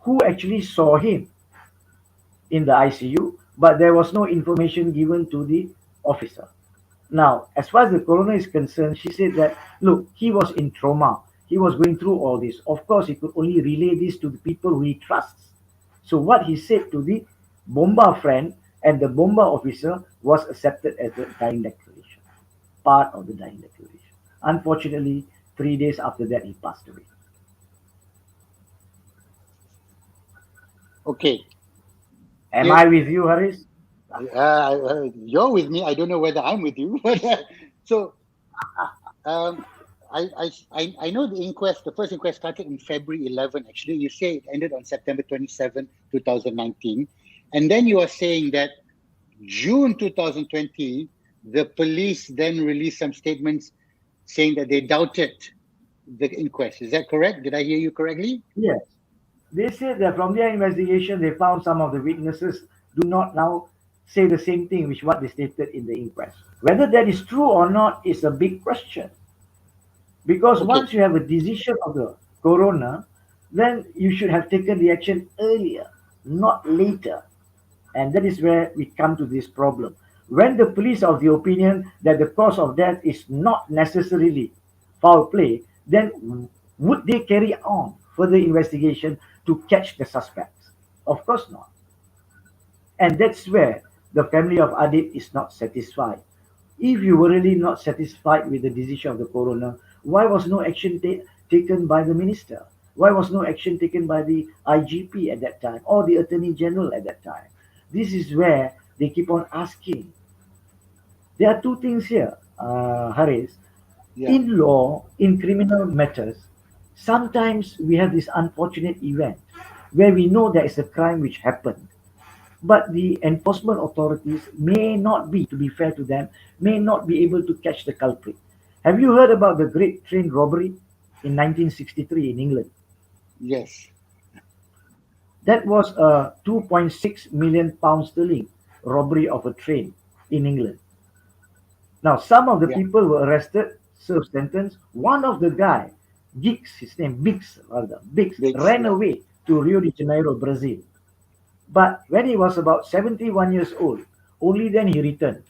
who actually saw him in the ICU, but there was no information given to the officer. Now, as far as the coroner is concerned, she said that, look, he was in trauma. He was going through all this. Of course, he could only relay this to the people who he trusts. So what he said to the Bomba friend and the Bomba officer was accepted as the dying declaration, part of the dying declaration. Unfortunately, 3 days after that, he passed away. Okay. Am Here, I with you, Haris? you're with me. I don't know whether I'm with you. But so um, I know the inquest. The first inquest started in February 11. Actually, you say it ended on September 27, 2019, and then you are saying that June 2020, the police then released some statements saying that they doubted the inquest. Is that correct? Did I hear you correctly? Yes. They said that from their investigation, they found some of the witnesses do not now say the same thing which what they stated in the inquest. Whether that is true or not is a big question. Because Okay. once you have a decision of the coroner, then you should have taken the action earlier, not later. And that is where we come to this problem. When the police are of the opinion that the cause of death is not necessarily foul play, then would they carry on further investigation to catch the suspects? Of course not. And that's where the family of Adib is not satisfied. If you were really not satisfied with the decision of the coroner, why was no action taken by the minister? Why was no action taken by the IGP at that time or the Attorney General at that time? This is where they keep on asking. There are two things here, Haris. Yeah. In law, in criminal matters, sometimes we have this unfortunate event where we know there is a crime which happened, but the enforcement authorities may not be, to be fair to them, may not be able to catch the culprit. Have you heard about the Great Train Robbery in 1963 in England? Yes. That was a 2.6 million pounds sterling robbery of a train in England. Now, some of the Yeah. people were arrested, served sentence. One of the guy, Giggs, his name, Biggs, Bigs. ran Yeah. away to Rio de Janeiro, Brazil. But when he was about 71 years old, only then he returned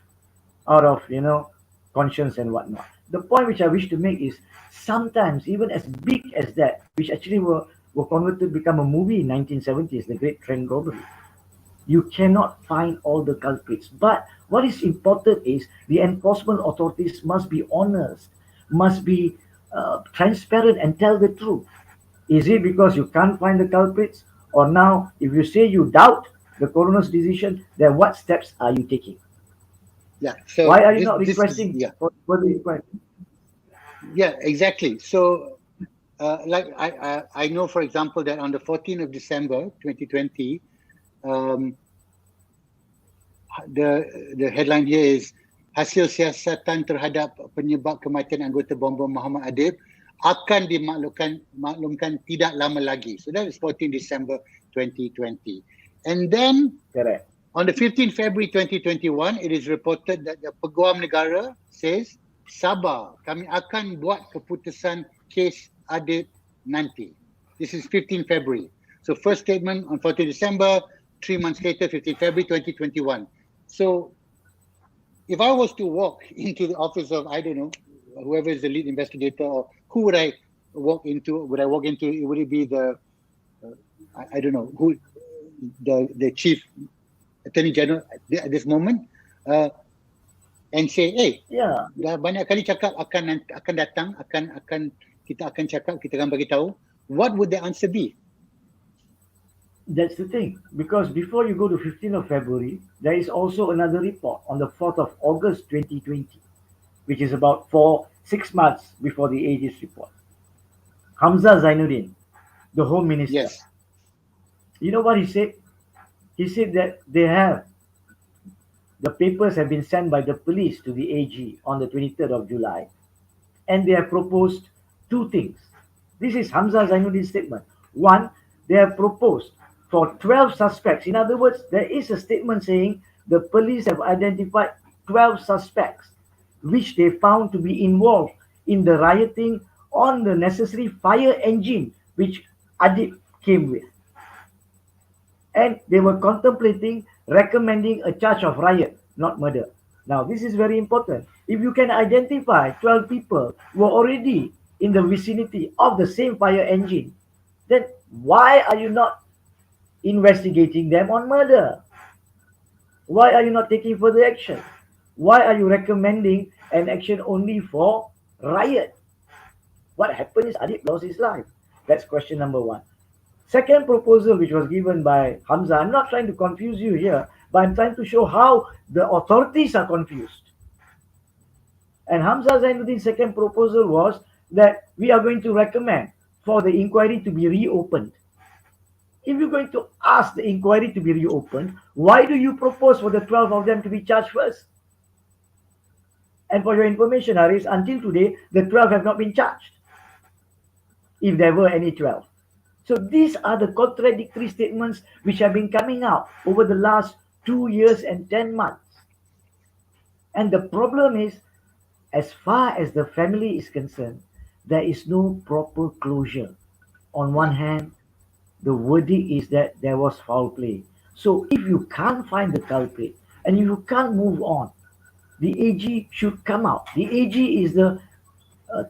out of, conscience and whatnot. The point which I wish to make is sometimes, even as big as that, which actually were converted to become a movie in 1970s, the Great Train Robbery, you cannot find all the culprits. But what is important is the enforcement authorities must be honest, must be transparent and tell the truth. Is it because you can't find the culprits? Or now, if you say you doubt the coroner's decision, then what steps are you taking? Yeah. So Why are you this not this is, requesting yeah. for further inquiry? Yeah, exactly. So like I know, for example, that on the 14th of December 2020, um, the headline here is hasil siasatan terhadap penyebab kematian anggota bom Muhammad Adib akan maklumkan tidak lama lagi. So that is 14 December 2020. And then Correct. on the 15th February 2021, it is reported that the Peguam Negara says, sabar, kami akan buat keputusan kes Adib nanti. This is 15 February. So first statement on 14 December, 3 months later, 15 February 2021. So if I was to walk into the office of, I don't know, whoever is the lead investigator, or who would I walk into? Would I walk into, would it be the, I don't know, who, the chief Attorney General at this moment, and say, hey, Yeah, dah banyak kali cakap akan datang, kita akan cakap, kita akan bagi tahu. What would the answer be? that's the thing. Because before you go to 15th of February, there is also another report on the 4th of August 2020, which is about 6 months before the Aegis report. Hamza Zainuddin, the Home Minister, Yes. you know what he said? He said that the papers have been sent by the police to the AG on the 23rd of July, and they have proposed two things. This is Hamza Zainuddin's statement. One, they have proposed for 12 suspects. In other words, there is a statement saying the police have identified 12 suspects, which they found to be involved in the rioting on the necessary fire engine which Adib came with. And they were contemplating recommending a charge of riot, not murder. Now, this is very important. If you can identify 12 people who are already in the vicinity of the same fire engine, then why are you not investigating them on murder? Why are you not taking further action? Why are you recommending an action only for riot? What happened is Adib lost his life. That's question number one. Second proposal which was given by Hamza, I'm not trying to confuse you here, but I'm trying to show how the authorities are confused. And Hamza Zainuddin's second proposal was that we are going to recommend for the inquiry to be reopened. If you're going to ask the inquiry to be reopened, why do you propose for the 12 of them to be charged first? And for your information, Haris, until today, the 12 have not been charged, if there were any 12. So these are the contradictory statements which have been coming out over the last 2 years and 10 months. And the problem is, as far as the family is concerned, there is no proper closure. On one hand, the verdict is that there was foul play. So if you can't find the culprit and you can't move on, the AG should come out. The AG is the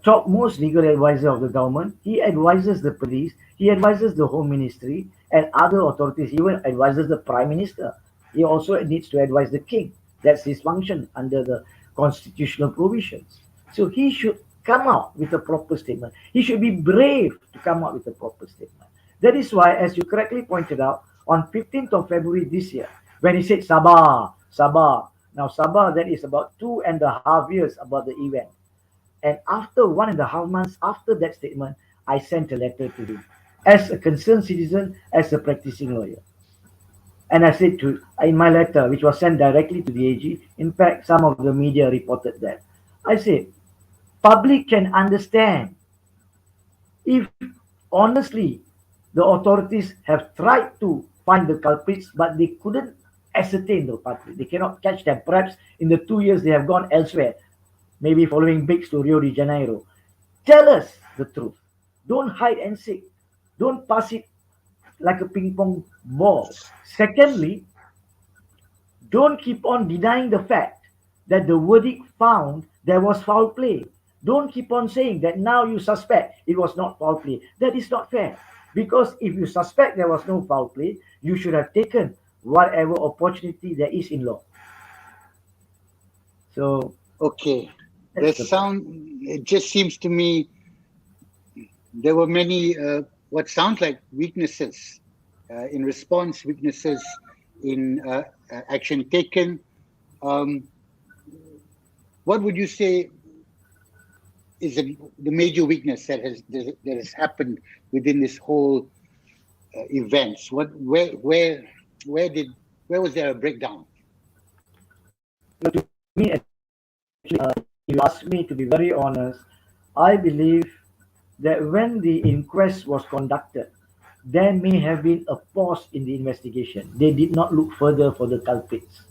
topmost legal advisor of the government. He advises the police, he advises the Home Ministry and other authorities, he even advises the Prime Minister. He also needs to advise the king. That's his function under the constitutional provisions. So he should come out with a proper statement. He should be brave to come out with a proper statement. That is why, as you correctly pointed out, on 15th of February this year, when he said Sabah, Sabah. Now Sabah, that is about 2.5 years about the event. And after 1.5 months after that statement, I sent a letter to him as a concerned citizen, as a practicing lawyer. And I said to in my letter, which was sent directly to the AG, in fact, some of the media reported that. I said, public can understand if honestly the authorities have tried to find the culprits, but they couldn't ascertain the culprit. They cannot catch them. Perhaps in the 2 years they have gone elsewhere, maybe following Biggs to Rio de Janeiro. Tell us the truth. Don't hide and seek. Don't pass it like a ping pong ball. Secondly, don't keep on denying the fact that the verdict found there was foul play. Don't keep on saying that now you suspect it was not foul play. That is not fair. Because if you suspect there was no foul play, you should have taken whatever opportunity there is in law. So Okay. The that's the point. sound, it just seems to me there were many what sounds like weaknesses in response, weaknesses in action taken. Um, what would you say is the major weakness that has happened within this whole events? Where did where was there a breakdown? To me, if you ask me to be very honest, I believe that when the inquest was conducted, there may have been a pause in the investigation. They did not look further for the culprits.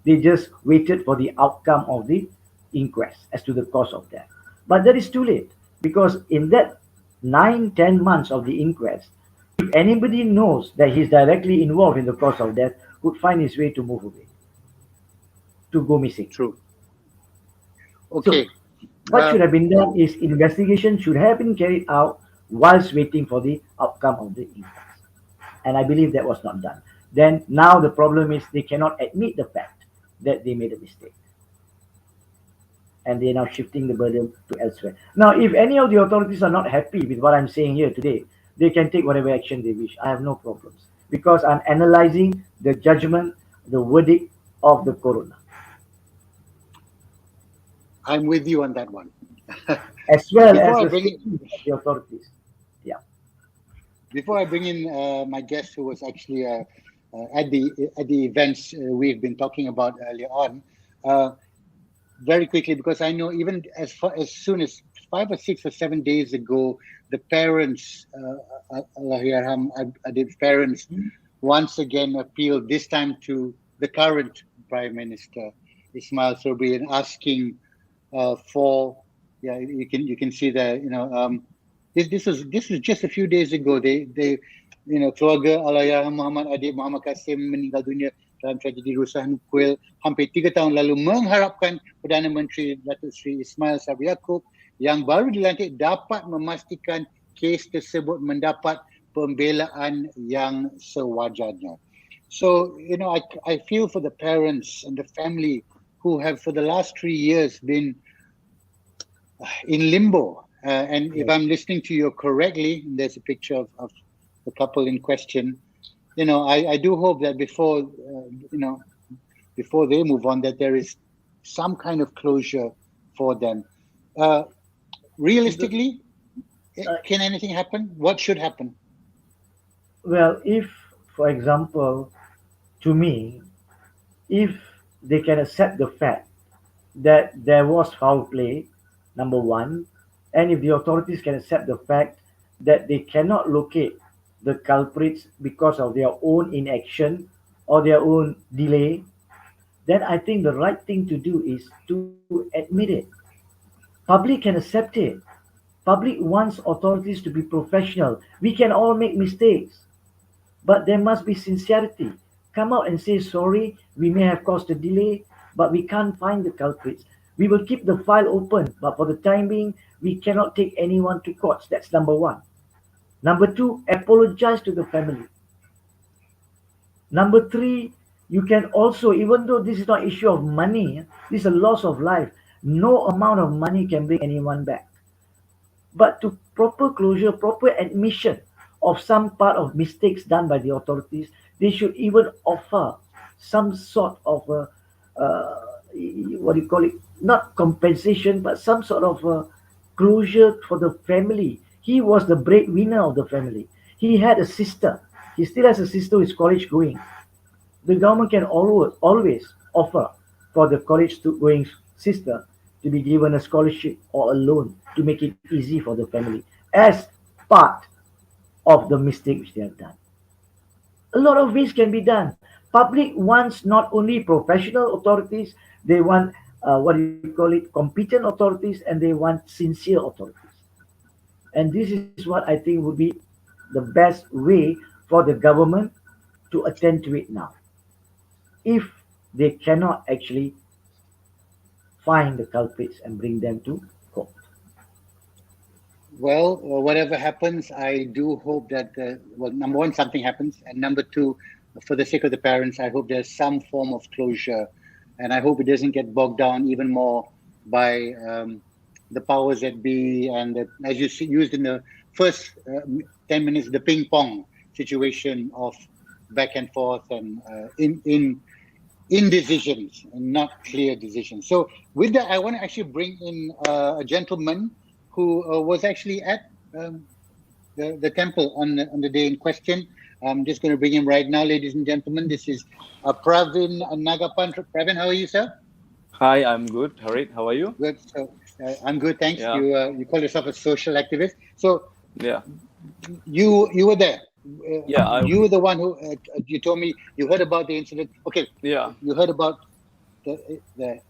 They just waited for the outcome of the inquest as to the cause of death. But that is too late because in that 9, 10 months of the inquest, if anybody knows that he's directly involved in the cause of death, would find his way to move away, to go missing. True. So Okay. what should Uh, have been done is investigation should have been carried out whilst waiting for the outcome of the inquest. And I believe that was not done. Then now the problem is they cannot admit the fact that they made a mistake. And they're now shifting the burden to elsewhere. Now, if any of the authorities are not happy with what I'm saying here today, they can take whatever action they wish. I have no problems because I'm analyzing the judgment, the verdict of the coroner, I'm with you on that one. as well before as I the bring statement of the authorities. Yeah. Before I bring in my guest, who was actually at the events we've been talking about earlier on, uh, very quickly, because I know even as soon as 5 or 6 or 7 days ago, the parents, Allah yarham, Adib's parents, once again appealed, this time to the current Prime Minister, Ismail Sobri, and asking for, yeah, you can see that, this was just a few days ago. They keluarga Allahyarham Muhammad Adib Muhammad Kasim meninggal dunia dalam tragedi rusahan kuil hampir 3 tahun lalu, mengharapkan Perdana Menteri Datuk Seri Ismail Sabri Yaakob yang baru dilantik dapat memastikan kes tersebut mendapat pembelaan yang sewajarnya. So, I feel for the parents and the family who have for the last 3 years been in limbo. And if Yes. I'm listening to you correctly, there's a picture of the couple in question. I do hope that before they move on, that there is some kind of closure for them. Uh, The- Realistically, uh, can anything happen? What should happen? well, if, for example, to me, if they can accept the fact that there was foul play, number one, and if the authorities can accept the fact that they cannot locate the culprits because of their own inaction or their own delay, then I think the right thing to do is to admit it. Public can accept it. Public wants authorities to be professional. We can all make mistakes, but there must be sincerity. Come out and say sorry. We may have caused a delay, but we can't find the culprits. We will keep the file open, but for the time being, we cannot take anyone to court. That's number one. Number two, apologize to the family. Number three, You can also, even though this is not issue of money, this is a loss of life. No amount of money can bring anyone back. But to proper closure, proper admission of some part of mistakes done by the authorities, they should even offer some sort of a, uh, what do you call it? Not compensation, but some sort of closure for the family. He was the breadwinner of the family. He had a sister. He still has a sister who is college going. The government can always offer for the college going sister to be given a scholarship or a loan to make it easy for the family as part of the mistake which they have done. A lot of ways can be done. Public wants not only professional authorities, they want what do you call it, competent authorities, and they want sincere authorities. And this is what I think would be the best way for the government to attend to it now. If they cannot actually find the culprits and bring them to court. Well, whatever happens, I do hope that, well, number one, something happens. And number two, for the sake of the parents, I hope there's some form of closure. And I hope it doesn't get bogged down even more by the powers that be. And that, as you used in the first 10 minutes, the ping pong situation of back and forth and indecisions and not clear decisions. So with that, I want to actually bring in a gentleman who was actually at the temple on the day in question. I'm just going to bring him right now, ladies and gentlemen. This is Pravin Nagapan. Pravin, how are you, sir? Hi, I'm good. Harit, how are you? Good. So I'm good, thanks. Yeah. You call yourself a social activist. So Yeah. you were there. Yeah, You were the one who you told me you heard about the incident. Okay. Yeah. You heard about the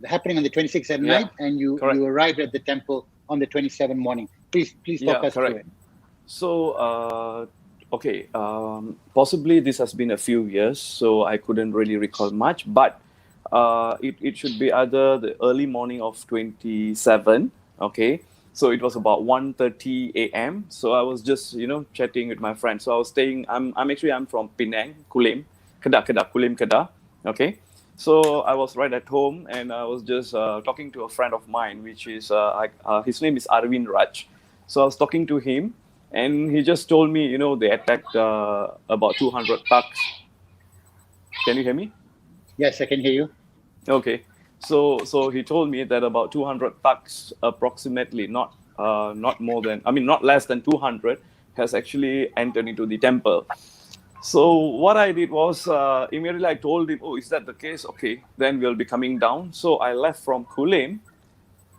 happening on the 26th at night, and you arrived at the temple on the 27th morning. Please talk us through it. So, okay, possibly this has been a few years, so I couldn't really recall much, but it should be either the early morning of 27, okay? So it was about 1:30 a.m. So I was just, chatting with my friend. So I was staying, I'm from Penang, Kulim, Kedah, okay? So I was right at home and I was just talking to a friend of mine, which is, his name is Arvind Raj. So I was talking to him and he just told me, they attacked about 200 thugs. Can you hear me? Yes, I can hear you. Okay. So he told me that about 200 thugs approximately, not less than 200, has actually entered into the temple. So what I did was immediately I told him, oh, is that the case? Okay, then we'll be coming down. So I left from Kulim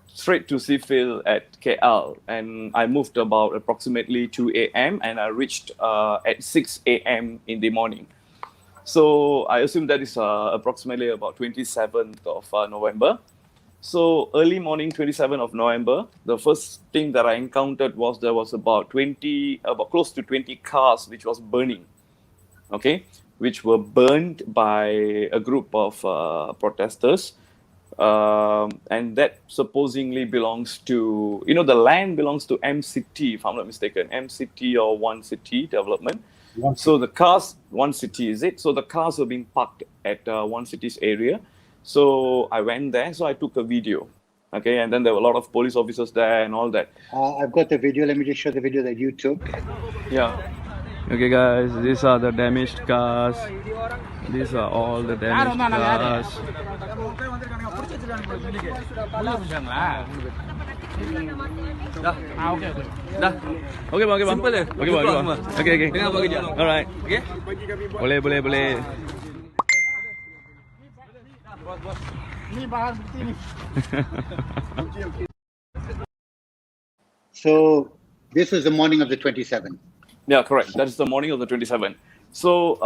straight to Seafield at KL, and I moved about approximately 2 a.m. and I reached at 6 a.m. in the morning. So I assume that is approximately about 27th of November. So early morning, 27th of November, the first thing that I encountered was there was about close to 20 cars which was burning, okay, which were burned by a group of protesters. And that supposedly belongs to, the land belongs to MCT, if I'm not mistaken, MCT or One City Development. So the cars, One City, is it? So the cars were being parked at One City's area. So I went there, so I took a video. Okay, and then there were a lot of police officers there and all that. I've got the video. Let me just show the video that you took. Yeah. Okay, guys, these are the damaged cars. These are all the damaged cars. Okay, bang. Okay. Alright. Boleh. So this was the morning of the 27th. Yeah, correct. That is the morning of the 27th. So,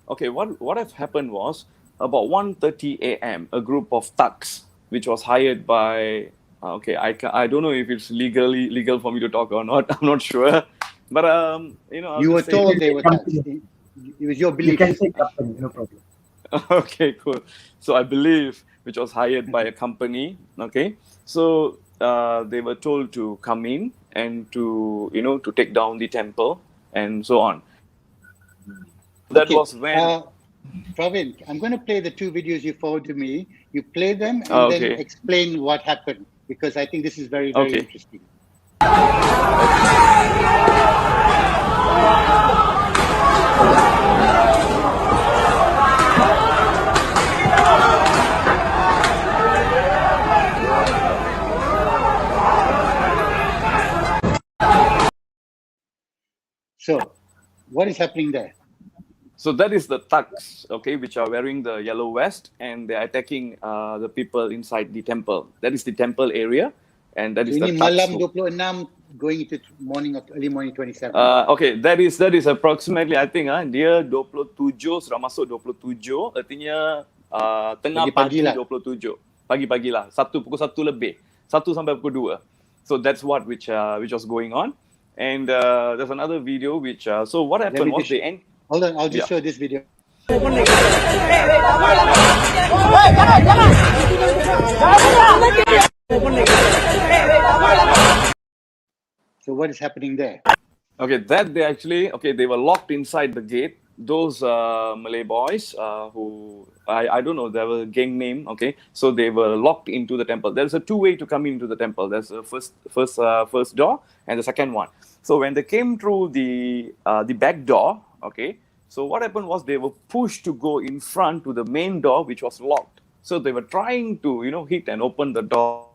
okay, what had happened was about 1:30 a.m. a group of thugs, which was hired by. I don't know if it's legal for me to talk or not. I'm not sure, but you were told they were thugs. It was your belief. You can say company, no problem. Okay, cool. So I believe which was hired by a company. Okay, so they were told to come in and to take down the temple and so on. That was when. Pravin, I'm going to play the two videos you forwarded to me. You play them and then Okay. explain what happened, because I think this is very, very Okay. interesting. So, what is happening there? So that is the thugs, okay, which are wearing the yellow vest, and they are attacking the people inside the temple. That is the temple area, and that So is the ini thugs. malam 26 going into early morning 27. Okay, that is approximately, I think, dia 27, sudah masuk 27, artinya tengah Pagi-pagi pagi lah. 27. Pagi-pagi lah, pukul 1 lebih. 1 sampai pukul 2. So that's what which was going on. And there's another video which, so what happened was they end. Hold on, I'll just show this video. So what is happening there? Okay, that they actually, they were locked inside the gate. Those Malay boys who, I don't know, they were gang name, okay? So they were locked into the temple. There's a two-way to come into the temple. There's the first door and the second one. So when they came through the back door, okay, so what happened was they were pushed to go in front to the main door, which was locked. So they were trying to, hit and open the door.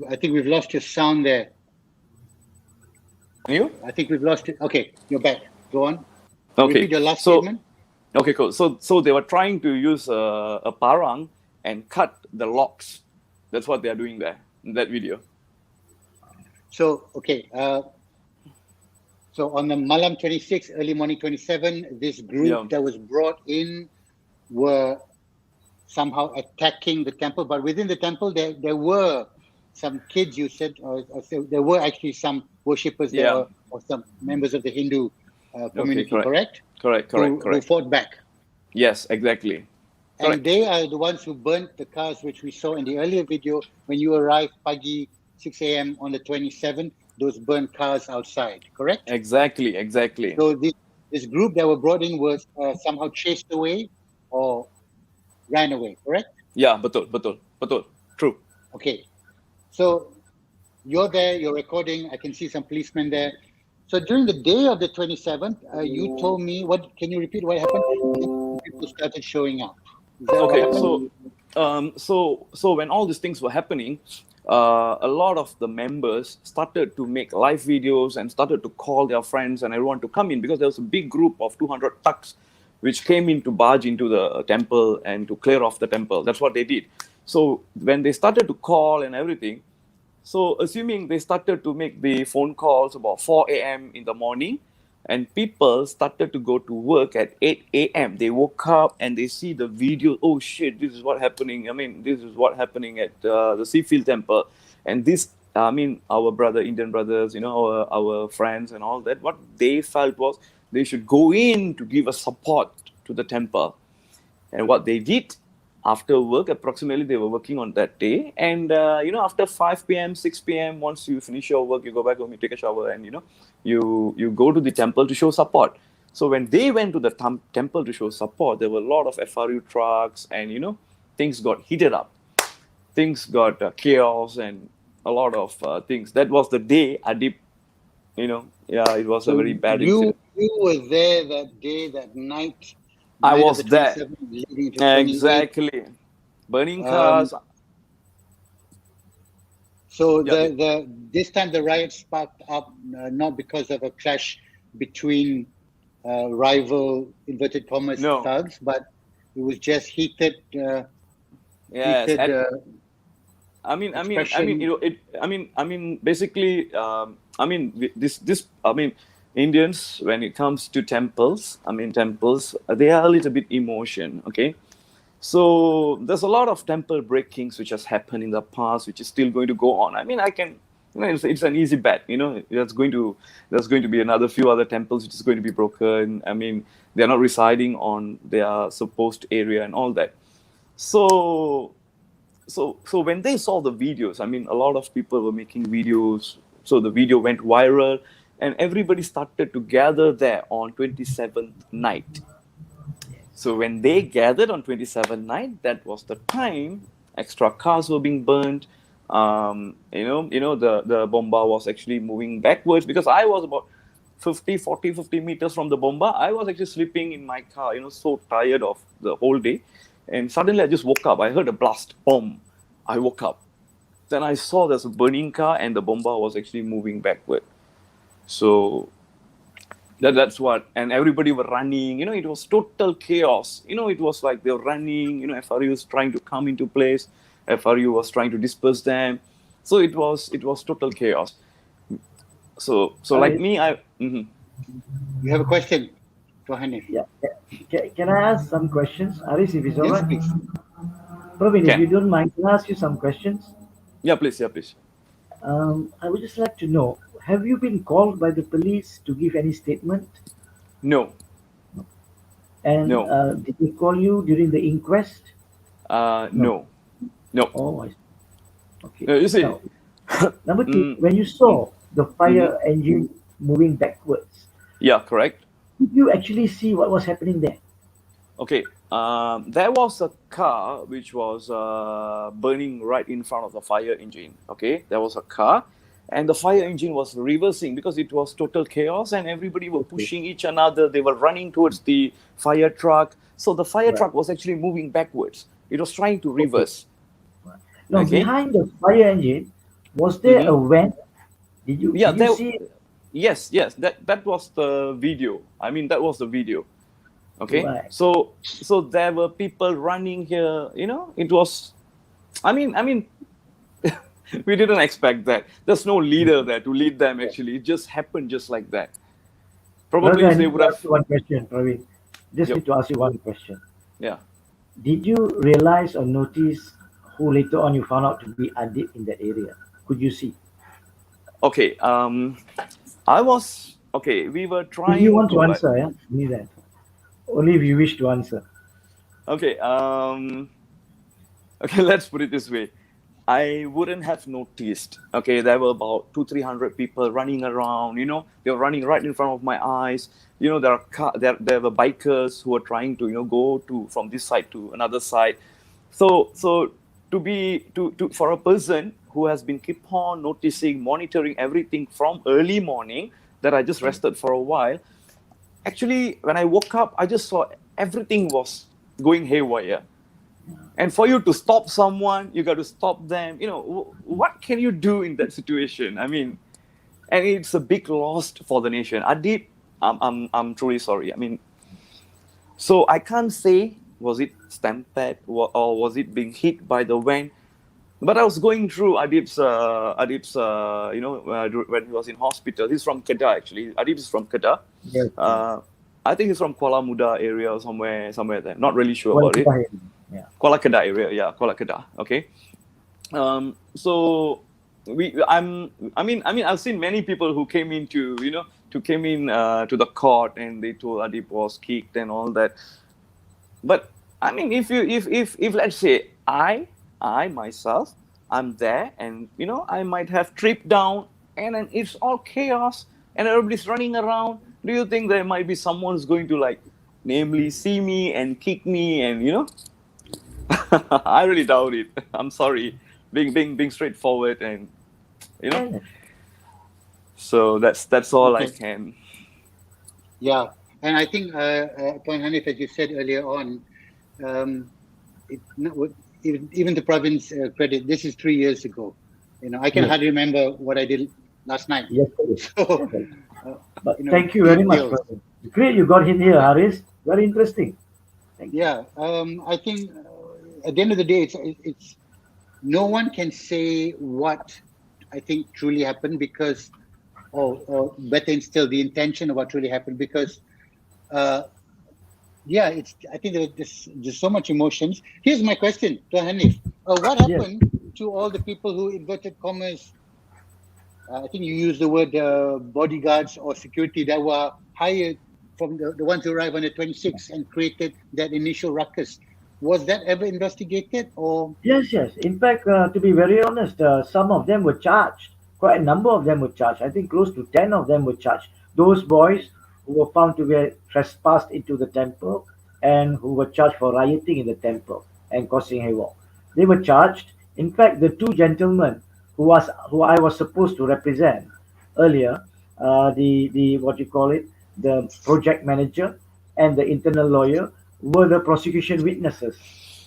I think we've lost your sound there. You? I think we've lost it. Okay, you're back. Go on. Okay. Repeat your last statement. Okay, cool. So they were trying to use a parang and cut the locks. That's what they are doing there in that video. So, okay. So on the Malam 26, early morning 27, this group that was brought in were somehow attacking the temple. But within the temple, there were some kids, you said, or there were actually some worshippers there, or some members of the Hindu community, correct? Correct. Who fought back. Yes, exactly. And they are the ones who burnt the cars, which we saw in the earlier video when you arrived pagi 6 a.m. on the 27th, those burnt cars outside, correct? Exactly. So this group that were brought in was somehow chased away or ran away, correct? Yeah, betul. True. Okay. So you're there, you're recording. I can see some policemen there. So during the day of the 27th, you told me, can you repeat what happened? People started showing up. Okay, so when all these things were happening, a lot of the members started to make live videos and started to call their friends and everyone to come in, because there was a big group of 200 thugs which came in to barge into the temple and to clear off the temple. That's what they did. So when they started to call and everything, so assuming they started to make the phone calls about 4 a.m. in the morning, and people started to go to work at 8 a.m. They woke up and they see the video. Oh shit, this is what happening. This is what happening at the Seafield Temple. And this, our Indian brothers, our friends and all that, what they felt was they should go in to give a support to the temple. And what they did, after work, approximately they were working on that day. And, after 5 p.m., 6 p.m., once you finish your work, you go back home, you take a shower, and, you go to the temple to show support. So when they went to the temple to show support, there were a lot of FRU trucks and, things got heated up. Things got chaos and a lot of things. That was the day Adib, it was a very bad incident. You were there that day, that night. I was there. Exactly. Burning cars. So this time the riot sparked up not because of a clash between rival inverted commas thugs, but it was just heated. Basically, Indians, when it comes to temples, they are a little bit emotion, okay? So there's a lot of temple breakings which has happened in the past, which is still going to go on. It's an easy bet, there's going to be another few other temples which is going to be broken. They're not residing on their supposed area and all that. So when they saw the videos, a lot of people were making videos. So the video went viral. and everybody started to gather there on 27th night. So when they gathered on 27th night, that was the time extra cars were being burned. The bomba was actually moving backwards because I was about 50 meters from the bomba. I was actually sleeping in my car, so tired of the whole day. And suddenly I just woke up. I heard a blast, boom. I woke up. Then I saw there's a burning car and the bomba was actually moving backward. So that's what, and everybody were running. It was total chaos. It was like they were running. FRU was trying to come into place. FRU was trying to disperse them. So it was total chaos. So like me, You have a question for Haniff? Yeah. Can I ask some questions, Aris, if it's all Yes, right? please. Praveen, if Can. you don't mind, can I ask you some questions? Yeah, please. I would just like to know, have you been called by the police to give any statement? No. And No. did they call you during the inquest? No. Oh, I see. Okay. You see, Now, number two, mm, when you saw the mhm. fire engine moving backwards, Yeah, correct. did you actually see what was happening there? Okay. There was a car which was burning right in front of the fire engine. Okay, there was a car, and the fire engine was reversing because it was total chaos, and everybody were Okay. pushing each another. They were running towards the fire truck. So the fire Right. truck was actually moving backwards. It was trying to Okay. reverse. Now, Okay. behind the fire engine, was there a Mm-hmm. vent? Did Yeah. you see it? Yes. That was the video. I mean, that was the video. Okay. Right. So there were people running here. It was. I mean, we didn't expect that. There's no leader there to lead them. Actually, it just happened just like that. Probably Brother, I they need would to have. ask you one question, Praveen. Just Yep. need to ask you one question. Yeah. Did you realize or notice who later on you found out to be Adib in that area? Could you see? Okay. I was okay. We were If you trying want to to like. answer, yeah, need that. Only if you wish to answer. Okay. Okay. Let's put it this way. I wouldn't have noticed. Okay, there were about 200-300 people running around. They were running right in front of my eyes. There were bikers who were trying to go to from this side to another side. So for a person who has been keep on noticing, monitoring everything from early morning, that I just rested for a while. Actually, when I woke up, I just saw everything was going haywire. And for you to stop someone, you got to stop them. What can you do in that situation? I mean, and it's a big loss for the nation. Adib, I'm truly sorry. I mean, so I can't say was it stampede or was it being hit by the wind. But I was going through Adib's when he was in hospital. He's from Kedah actually. Adib is from Kedah. Yes. I think he's from Kuala Muda area or somewhere there. Not really sure Well, about it. yeah. Kuala Kedah area, yeah, Kuala Kedah. Okay. So I've seen many people who came into to the court and they told Adib was kicked and all that. But I mean, if let's say I myself, I'm there and I might have tripped down and then it's all chaos and everybody's running around. Do you think there might be someone who's going to namely see me and kick me and I really doubt it. I'm sorry, being straightforward and So that's all I can. Yeah, and I think point Haniff, as you said earlier on, even the province credit. This is 3 years ago. I can hardly remember what I did last night. Yes. So, But thank you very much. deals. Brother. Great, you got in here, Haris. Very interesting. Thank you. Yeah, I think at the end of the day, it's no one can say what I think truly happened because, or better still, the intention of what truly happened because, I think there's so much emotions. Here's my question to Haniff: what happened to all the people who, inverted commas, I think you used the word bodyguards or security that were hired from the ones who arrived on the 26th and created that initial ruckus? Was that ever investigated or? Yes. In fact, to be very honest, some of them were charged quite a number of them were charged. I think close to 10 of them were charged. Those boys who were found to be trespassed into the temple and who were charged for rioting in the temple and causing havoc. They were charged. In fact, the two gentlemen who I was supposed to represent earlier, the what you call it, the project manager and the internal lawyer were the prosecution witnesses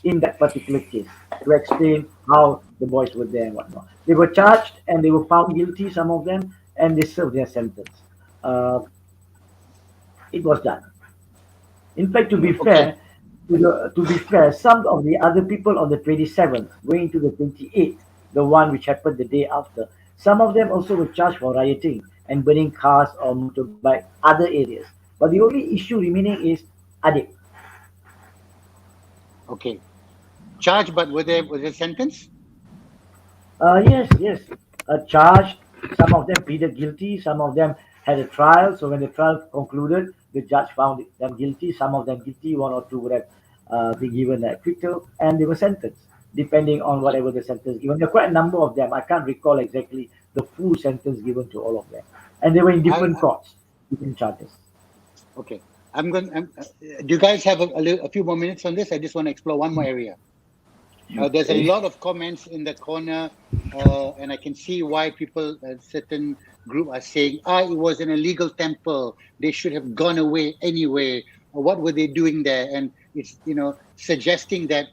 in that particular case to explain how the boys were there and whatnot. They were charged and they were found guilty, some of them, and they served their sentence. Uh, it was done. In fact, Okay. to be fair, some of the other people on the 27th, going to the 28th, the one which happened the day after, some of them also were charged for rioting and burning cars or motorbike, other areas. But the only issue remaining is Adib. Okay. Charged, but was there sentence? Yes, yes. Charged. Some of them pleaded guilty. Some of them had a trial. So when the trial concluded, the judge found them guilty. Some of them guilty. One or two would have been given acquittal, and they were sentenced, depending on whatever the sentence given. There are quite a number of them. I can't recall exactly the full sentence given to all of them, and they were in different I courts, different charges. okay. Do you guys have a few more minutes on this? I just want to explore one more area. There's a Okay. lot of comments in the corner, and I can see why people, a certain group, are saying, it was an illegal temple. They should have gone away anyway. Or what were they doing there? And it's, suggesting that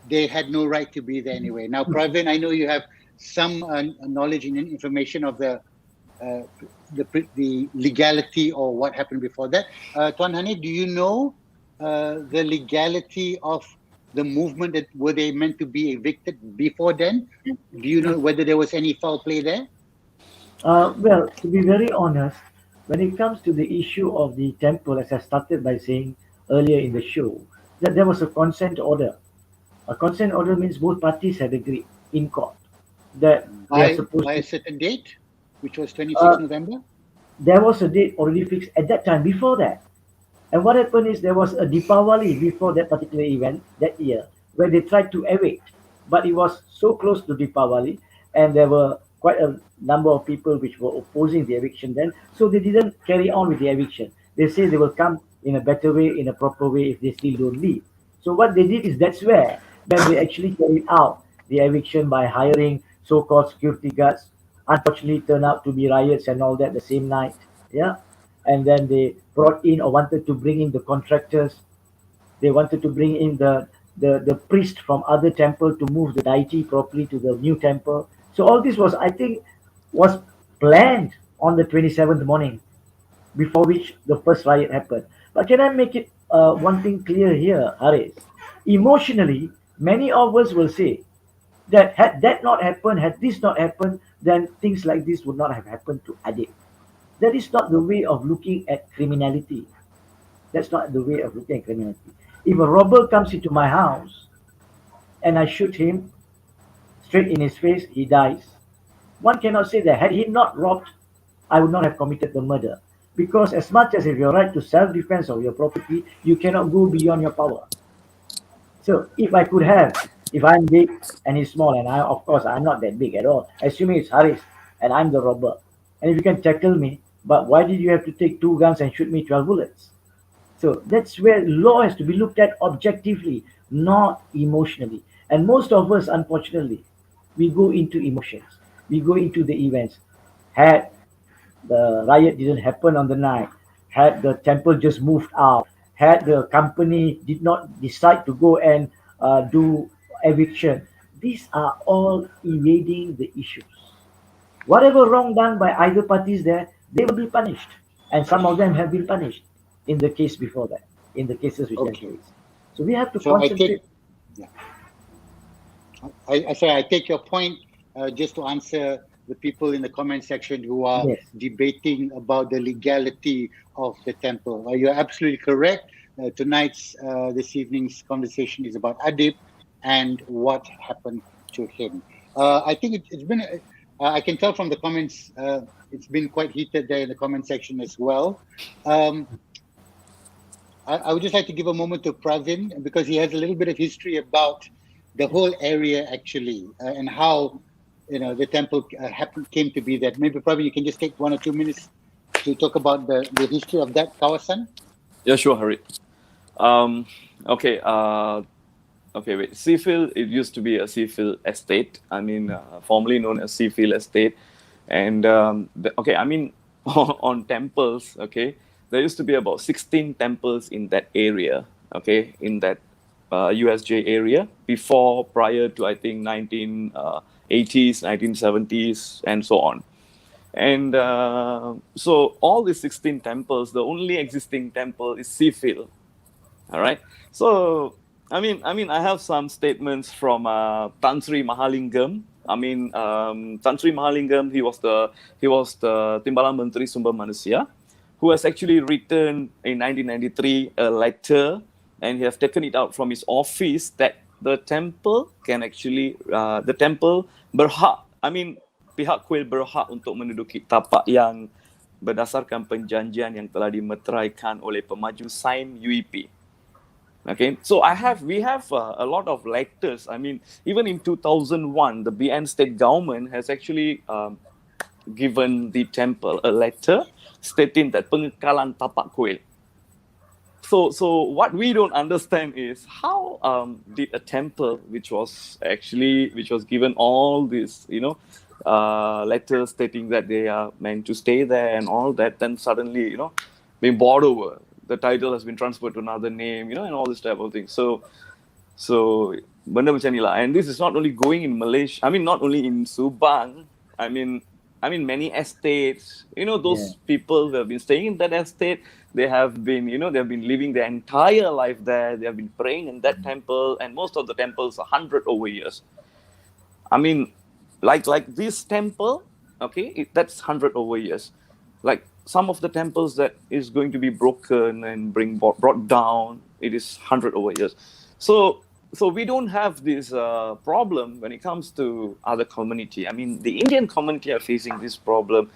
they had no right to be there anyway. Now, Pravin, I know you have some knowledge and information of uh, the legality or what happened before that. Tuan Hani, do you know the legality of the movement? That were they meant to be evicted before then? Do you know whether there was any foul play there? Well, to be very honest, when it comes to the issue of the temple, as I started by saying earlier in the show, that there was a consent order. A consent order means both parties had agreed in court that they are By supposed a to. certain date, which was 26 Uh, November? there was a date already fixed at that time before that. And what happened is there was a Deepavali before that particular event that year where they tried to evict, but it was so close to Deepavali and there were quite a number of people which were opposing the eviction then, so they didn't carry on with the eviction. They say they will come in a better way, in a proper way if they still don't leave. So what they did is that's where then they actually carried out the eviction by hiring so-called security guards. Unfortunately, turned out to be riots and all that the same night. Yeah, and then they brought in or wanted to bring in the contractors. They wanted to bring in the priest from other temple to move the deity properly to the new temple. So all this was, I think, was planned on the 27th morning, before which the first riot happened. But can I make it one thing clear here, Haris? Emotionally, many of us will say that had that not happened, had this not happened, then things like this would not have happened to Adib. That is not the way of looking at criminality. That's not the way of looking at criminality. If a robber comes into my house and I shoot him straight in his face, he dies. One cannot say that had he not robbed, I would not have committed the murder. Because as much as if your right to self-defense of your property, you cannot go beyond your power. So if I could have, if I'm big and he's small, and I, of course, I'm not that big at all, assuming it's Haris and I'm the robber, and if you can tackle me, but why did you have to take two guns and shoot me 12 bullets? So that's where law has to be looked at objectively, not emotionally. And most of us, unfortunately, we go into emotions. We go into the events. Had the riot didn't happen on the night, had the temple just moved out, had the company did not decide to go and do eviction, these are all evading the issues. Whatever wrong done by either parties there, they will be punished. And some of them have been punished in the case before that, in the cases which take Okay. place. So we have to So I take, concentrate. yeah. Sorry, I take your point. Just to answer the people in the comment section who are Yes. debating about the legality of the temple. You're absolutely correct. This evening's conversation is about Adib and what happened to him. I think it's been, I can tell from the comments, it's been quite heated there in the comment section as well. I would just like to give a moment to Pravin because he has a little bit of history about the whole area actually, and how the temple came to be that. Maybe probably you can just take 1 or 2 minutes to talk about the history of that kawasan. Yeah, sure, Hari. Okay. Okay, wait. Seafield, it used to be a Seafield estate. I mean, formerly known as Seafield Estate. And, on temples, okay, there used to be about 16 temples in that area, okay, in that USJ area prior to, I think, 1980s, 1970s, and so on. And so all the 16 temples, the only existing temple is Seafield. All right. So I have some statements from Tan Sri Mahalingam. Tan Sri Mahalingam, he was the Timbalan Menteri Sumber Manusia, who has actually written in 1993 a letter, and he has taken it out from his office that the temple can actually berhak. Pihak kuil berhak untuk menduduki tapak yang berdasarkan perjanjian yang telah dimeteraikan oleh pemaju Saim UEP. Okay, so we have a lot of letters. Even in 2001, the BN state government has actually given the temple a letter stating that pengekalan tapak kuil. So what we don't understand is how did a temple which was given all these letters stating that they are meant to stay there and all that, then suddenly being bought over. The title has been transferred to another name, and all this type of thing. So benda macam ni lah. And this is not only going in Malaysia. Not only in Subang. Many estates. Those people who have been staying in that estate, they have been living their entire life there. They have been praying in that temple, and most of the temples are 100 over years. Like this temple, okay, that's 100 over years. Like some of the temples that is going to be broken and brought down, it is 100 over years. So we don't have this problem when it comes to other community. The Indian community are facing this problem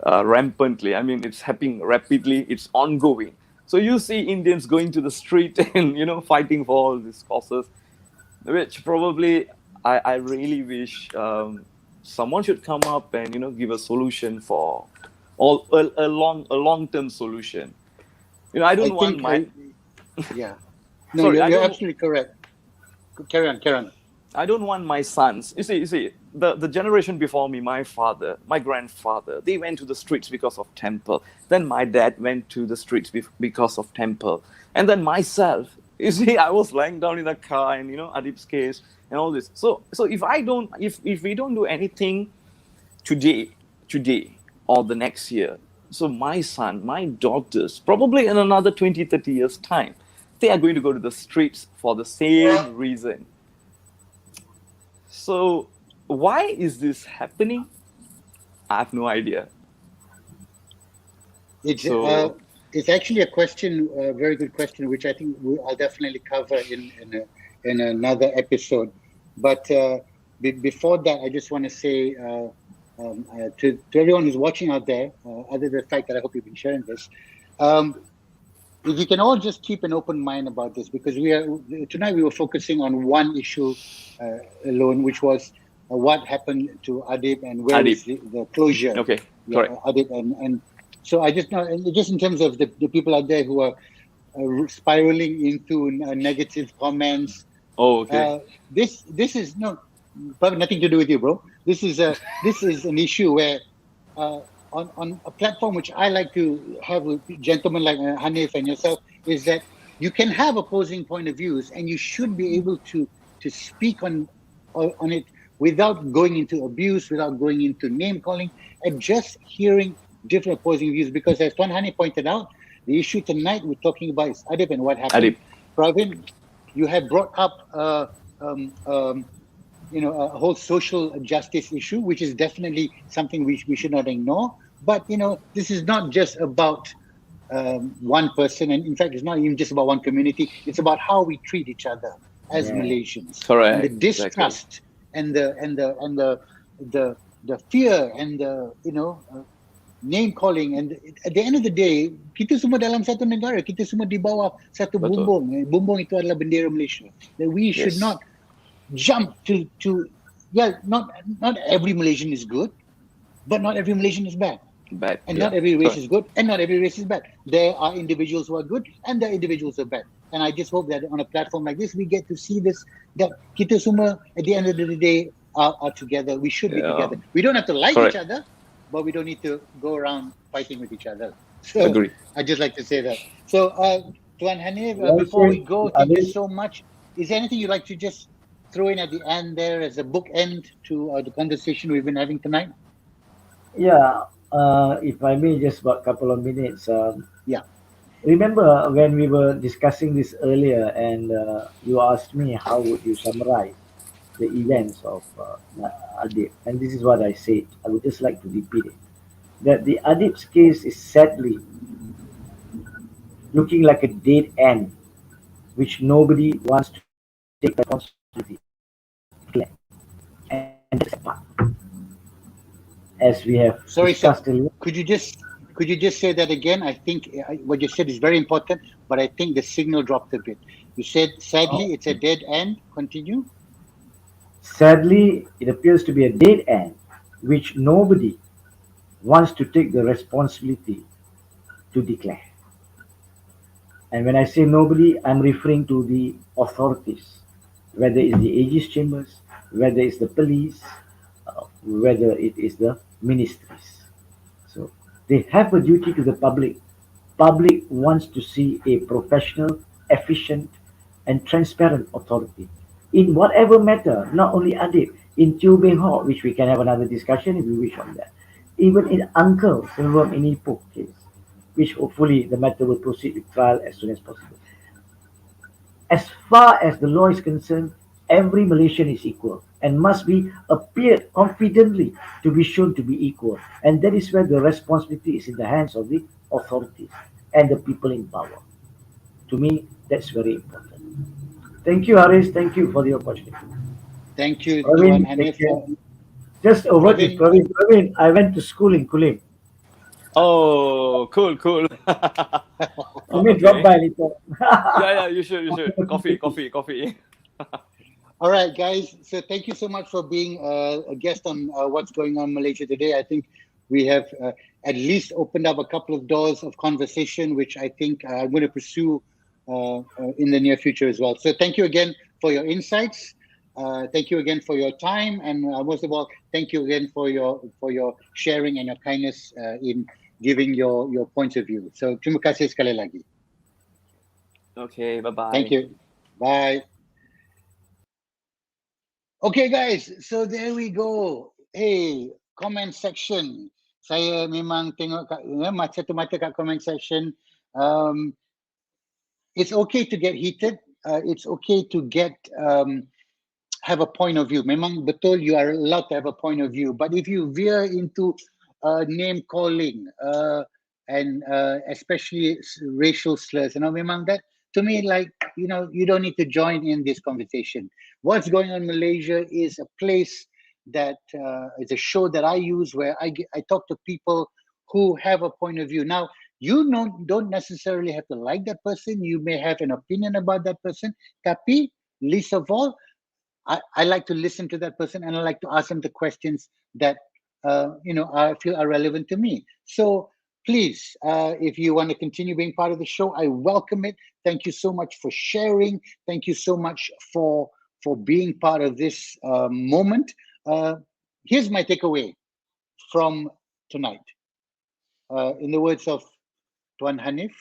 rampantly. It's happening rapidly. It's ongoing. So you see Indians going to the street and fighting for all these causes, which probably I really wish someone should come up and give a solution for a long-term solution. I don't want my. Yeah. No, sorry, you're absolutely correct. Carry on. I don't want my sons. You see, the generation before me, my father, my grandfather, they went to the streets because of temple. Then my dad went to the streets because of temple. And then myself, you see, I was lying down in a car and, Adib's case and all this. So if we don't do anything today or the next year, so my son, my daughters, probably in another 20, 30 years' time, they are going to go to the streets for the same reason. So why is this happening? I have no idea. It's actually a question, a very good question, which I think I'll definitely cover in another episode. But before that, I just want to say to everyone who's watching out there, other than the fact that I hope you've been sharing this, if you can all just keep an open mind about this, because tonight we were focusing on one issue alone, which was what happened to Adib and where is the closure. Okay, correct. Adib and so I just know, just in terms of the people out there who are spiraling into negative comments. Oh, okay. This is probably nothing to do with you, bro. This is an issue where on a platform which I like to have with gentlemen like Haniff and yourself, is that you can have opposing point of views and you should be able to speak on it without going into abuse, without going into name calling, and just hearing different opposing views. Because as Tuan Hani pointed out, the issue tonight we're talking about is Adib and what happened. Adib. Pravin, you had brought up a whole social justice issue, which is definitely something we should not ignore. But this is not just about one person, and in fact, it's not even just about one community. It's about how we treat each other as Malaysians. Correct. And the distrust and the fear and the name calling. And at the end of the day, kita semua dalam satu negara, kita semua di bawah satu bumbung. Bumbung itu adalah bendera Malaysia. That we should not jump to not every Malaysian is good, but not every Malaysian is bad. Bad. And Yeah. not every race Correct. is good, and not every race is bad. There are individuals who are good, and there are individuals who are bad. And I just hope that on a platform like this, we get to see this, that kita semua, at the end of the day, are together. We should be Yeah. together. We don't have to like each Correct. other, but we don't need to go around fighting with each other. So Agree. I just like to say that. So, Tuan Hanif, Well before we said, go, thank you Adib. so much. Is there anything you'd like to just throw in at the end there as a bookend to the conversation we've been having tonight? Yeah, if I may, just about a couple of minutes. Yeah. Remember when we were discussing this earlier, and you asked me how would you summarize the events of Adib, and this is what I said. I would just like to repeat it. That the Adib's case is sadly looking like a dead end, which nobody wants to take responsibility to declare. And that's the part, as we have Sorry, sir. discussed earlier. Could you just say that again? I think what you said is very important, but I think the signal dropped a bit. You said sadly it's a dead end. Continue. Sadly, it appears to be a dead end, which nobody wants to take the responsibility to declare. And when I say nobody, I'm referring to the authorities, whether it's the Aegis chambers, whether it's the police, whether it is the ministries. So they have a duty to the public. Public wants to see a professional, efficient, and transparent authority in whatever matter. Not only Adib, in Teo Beng Hor, which we can have another discussion if we wish on that. Even in Uncle Silvam Inipo case, which hopefully the matter will proceed with trial as soon as possible. As far as the law is concerned, every Malaysian is equal and must be appeared confidently to be shown to be equal. And that is where the responsibility is in the hands of the authorities and the people in power. To me, that's very important. Thank you, Haris. Thank you for the opportunity. Thank you, Tuan Praveen, take Hanif. care. Just a word with Praveen, Praveen. Praveen, I went to school in Kulim. Oh, cool, cool. You may drop Okay. by later. Yeah, you should. Coffee. all right, guys. So thank you so much for being a guest on What's Going On in Malaysia today. I think we have at least opened up a couple of doors of conversation, which I think I'm going to pursue in the near future as well. So thank you again for your insights. Thank you again for your time, and most of all, thank you again for your sharing and your kindness in giving your points of view. So terima kasih sekali lagi. Okay, bye-bye. Thank you. Bye. Okay, guys. So there we go. Hey, comment section. Saya memang tengok satu mata kat comment section. It's okay to get heated. It's okay to have a point of view. Memang betul, you are allowed to have a point of view. But if you veer into name calling and especially racial slurs, memang that, to me, like, you don't need to join in this conversation. What's Going On in Malaysia is a place that is a show that I use where I talk to people who have a point of view. Now, you don't necessarily have to like that person. You may have an opinion about that person. Tapi, least of all, I like to listen to that person, and I like to ask them the questions that I feel are relevant to me. So please, if you want to continue being part of the show, I welcome it. Thank you so much for sharing. Thank you so much for being part of this moment. Here's my takeaway from tonight. In the words of Tuan Hanif,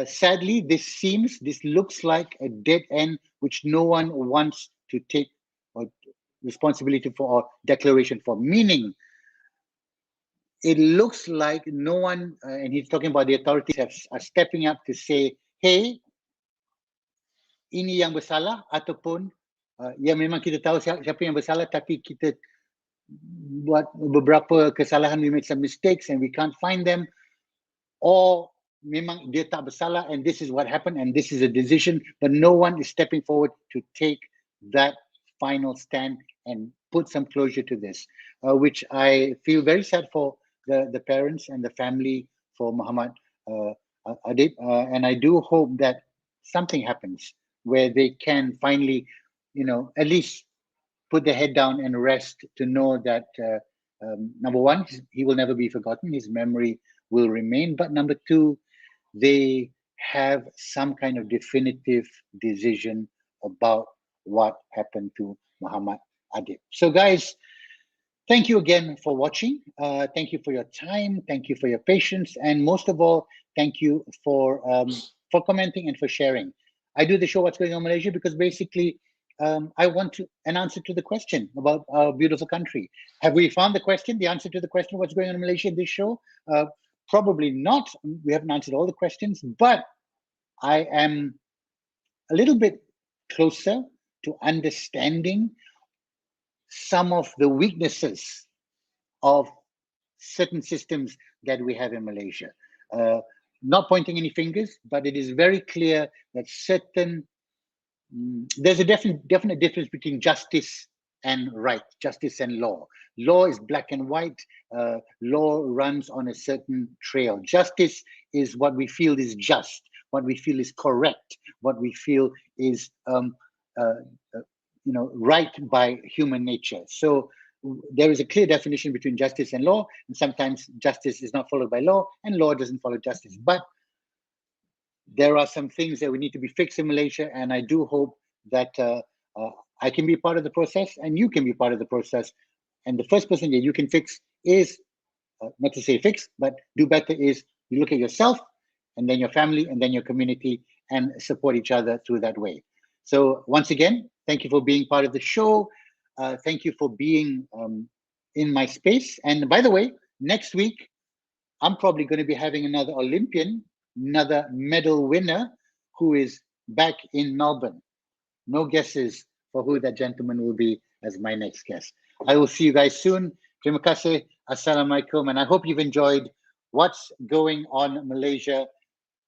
sadly, this looks like a dead end which no one wants to take responsibility for or declaration for. Meaning, it looks like no one, and he's talking about the authorities are stepping up to say, hey, ini yang bersalah, ataupun ya memang kita tahu siapa yang bersalah, tapi kita buat beberapa kesalahan, we made some mistakes and we can't find them, or memang dia tak bersalah and this is what happened and this is a decision, but no one is stepping forward to take that final stand and put some closure to this, which I feel very sad for the parents and the family for Muhammad Adib, and I do hope that something happens where they can finally, at least put their head down and rest to know that number one, he will never be forgotten. His memory will remain. But number two, they have some kind of definitive decision about what happened to Muhammad Adib. So guys, thank you again for watching. Thank you for your time. Thank you for your patience. And most of all, thank you for commenting and for sharing. I do the show What's Going On Malaysia because basically I want an answer to the question about our beautiful country. Have we found the answer to the question, what's going on in Malaysia in this show? Probably not. We haven't answered all the questions, but I am a little bit closer to understanding some of the weaknesses of certain systems that we have in Malaysia. Not pointing any fingers, but it is very clear that there's a definite difference between justice and right, justice and law. Law is black and white. Law runs on a certain trail. Justice is what we feel is just, what we feel is correct, what we feel is right by human nature. So there is a clear definition between justice and law, and sometimes justice is not followed by law, and law doesn't follow justice. But there are some things that we need to be fixed in Malaysia, and I do hope that I can be part of the process, and you can be part of the process. And the first person that you can fix is, not to say fix, but do better is you look at yourself, and then your family, and then your community, and support each other through that way. So once again, thank you for being part of the show. Thank you for being in my space. And by the way, next week, I'm probably going to be having another Olympian, another medal winner who is back in Melbourne. No guesses for who that gentleman will be as my next guest. I will see you guys soon. Terima kasih. Assalamualaikum. And I hope you've enjoyed What's Going On Malaysia.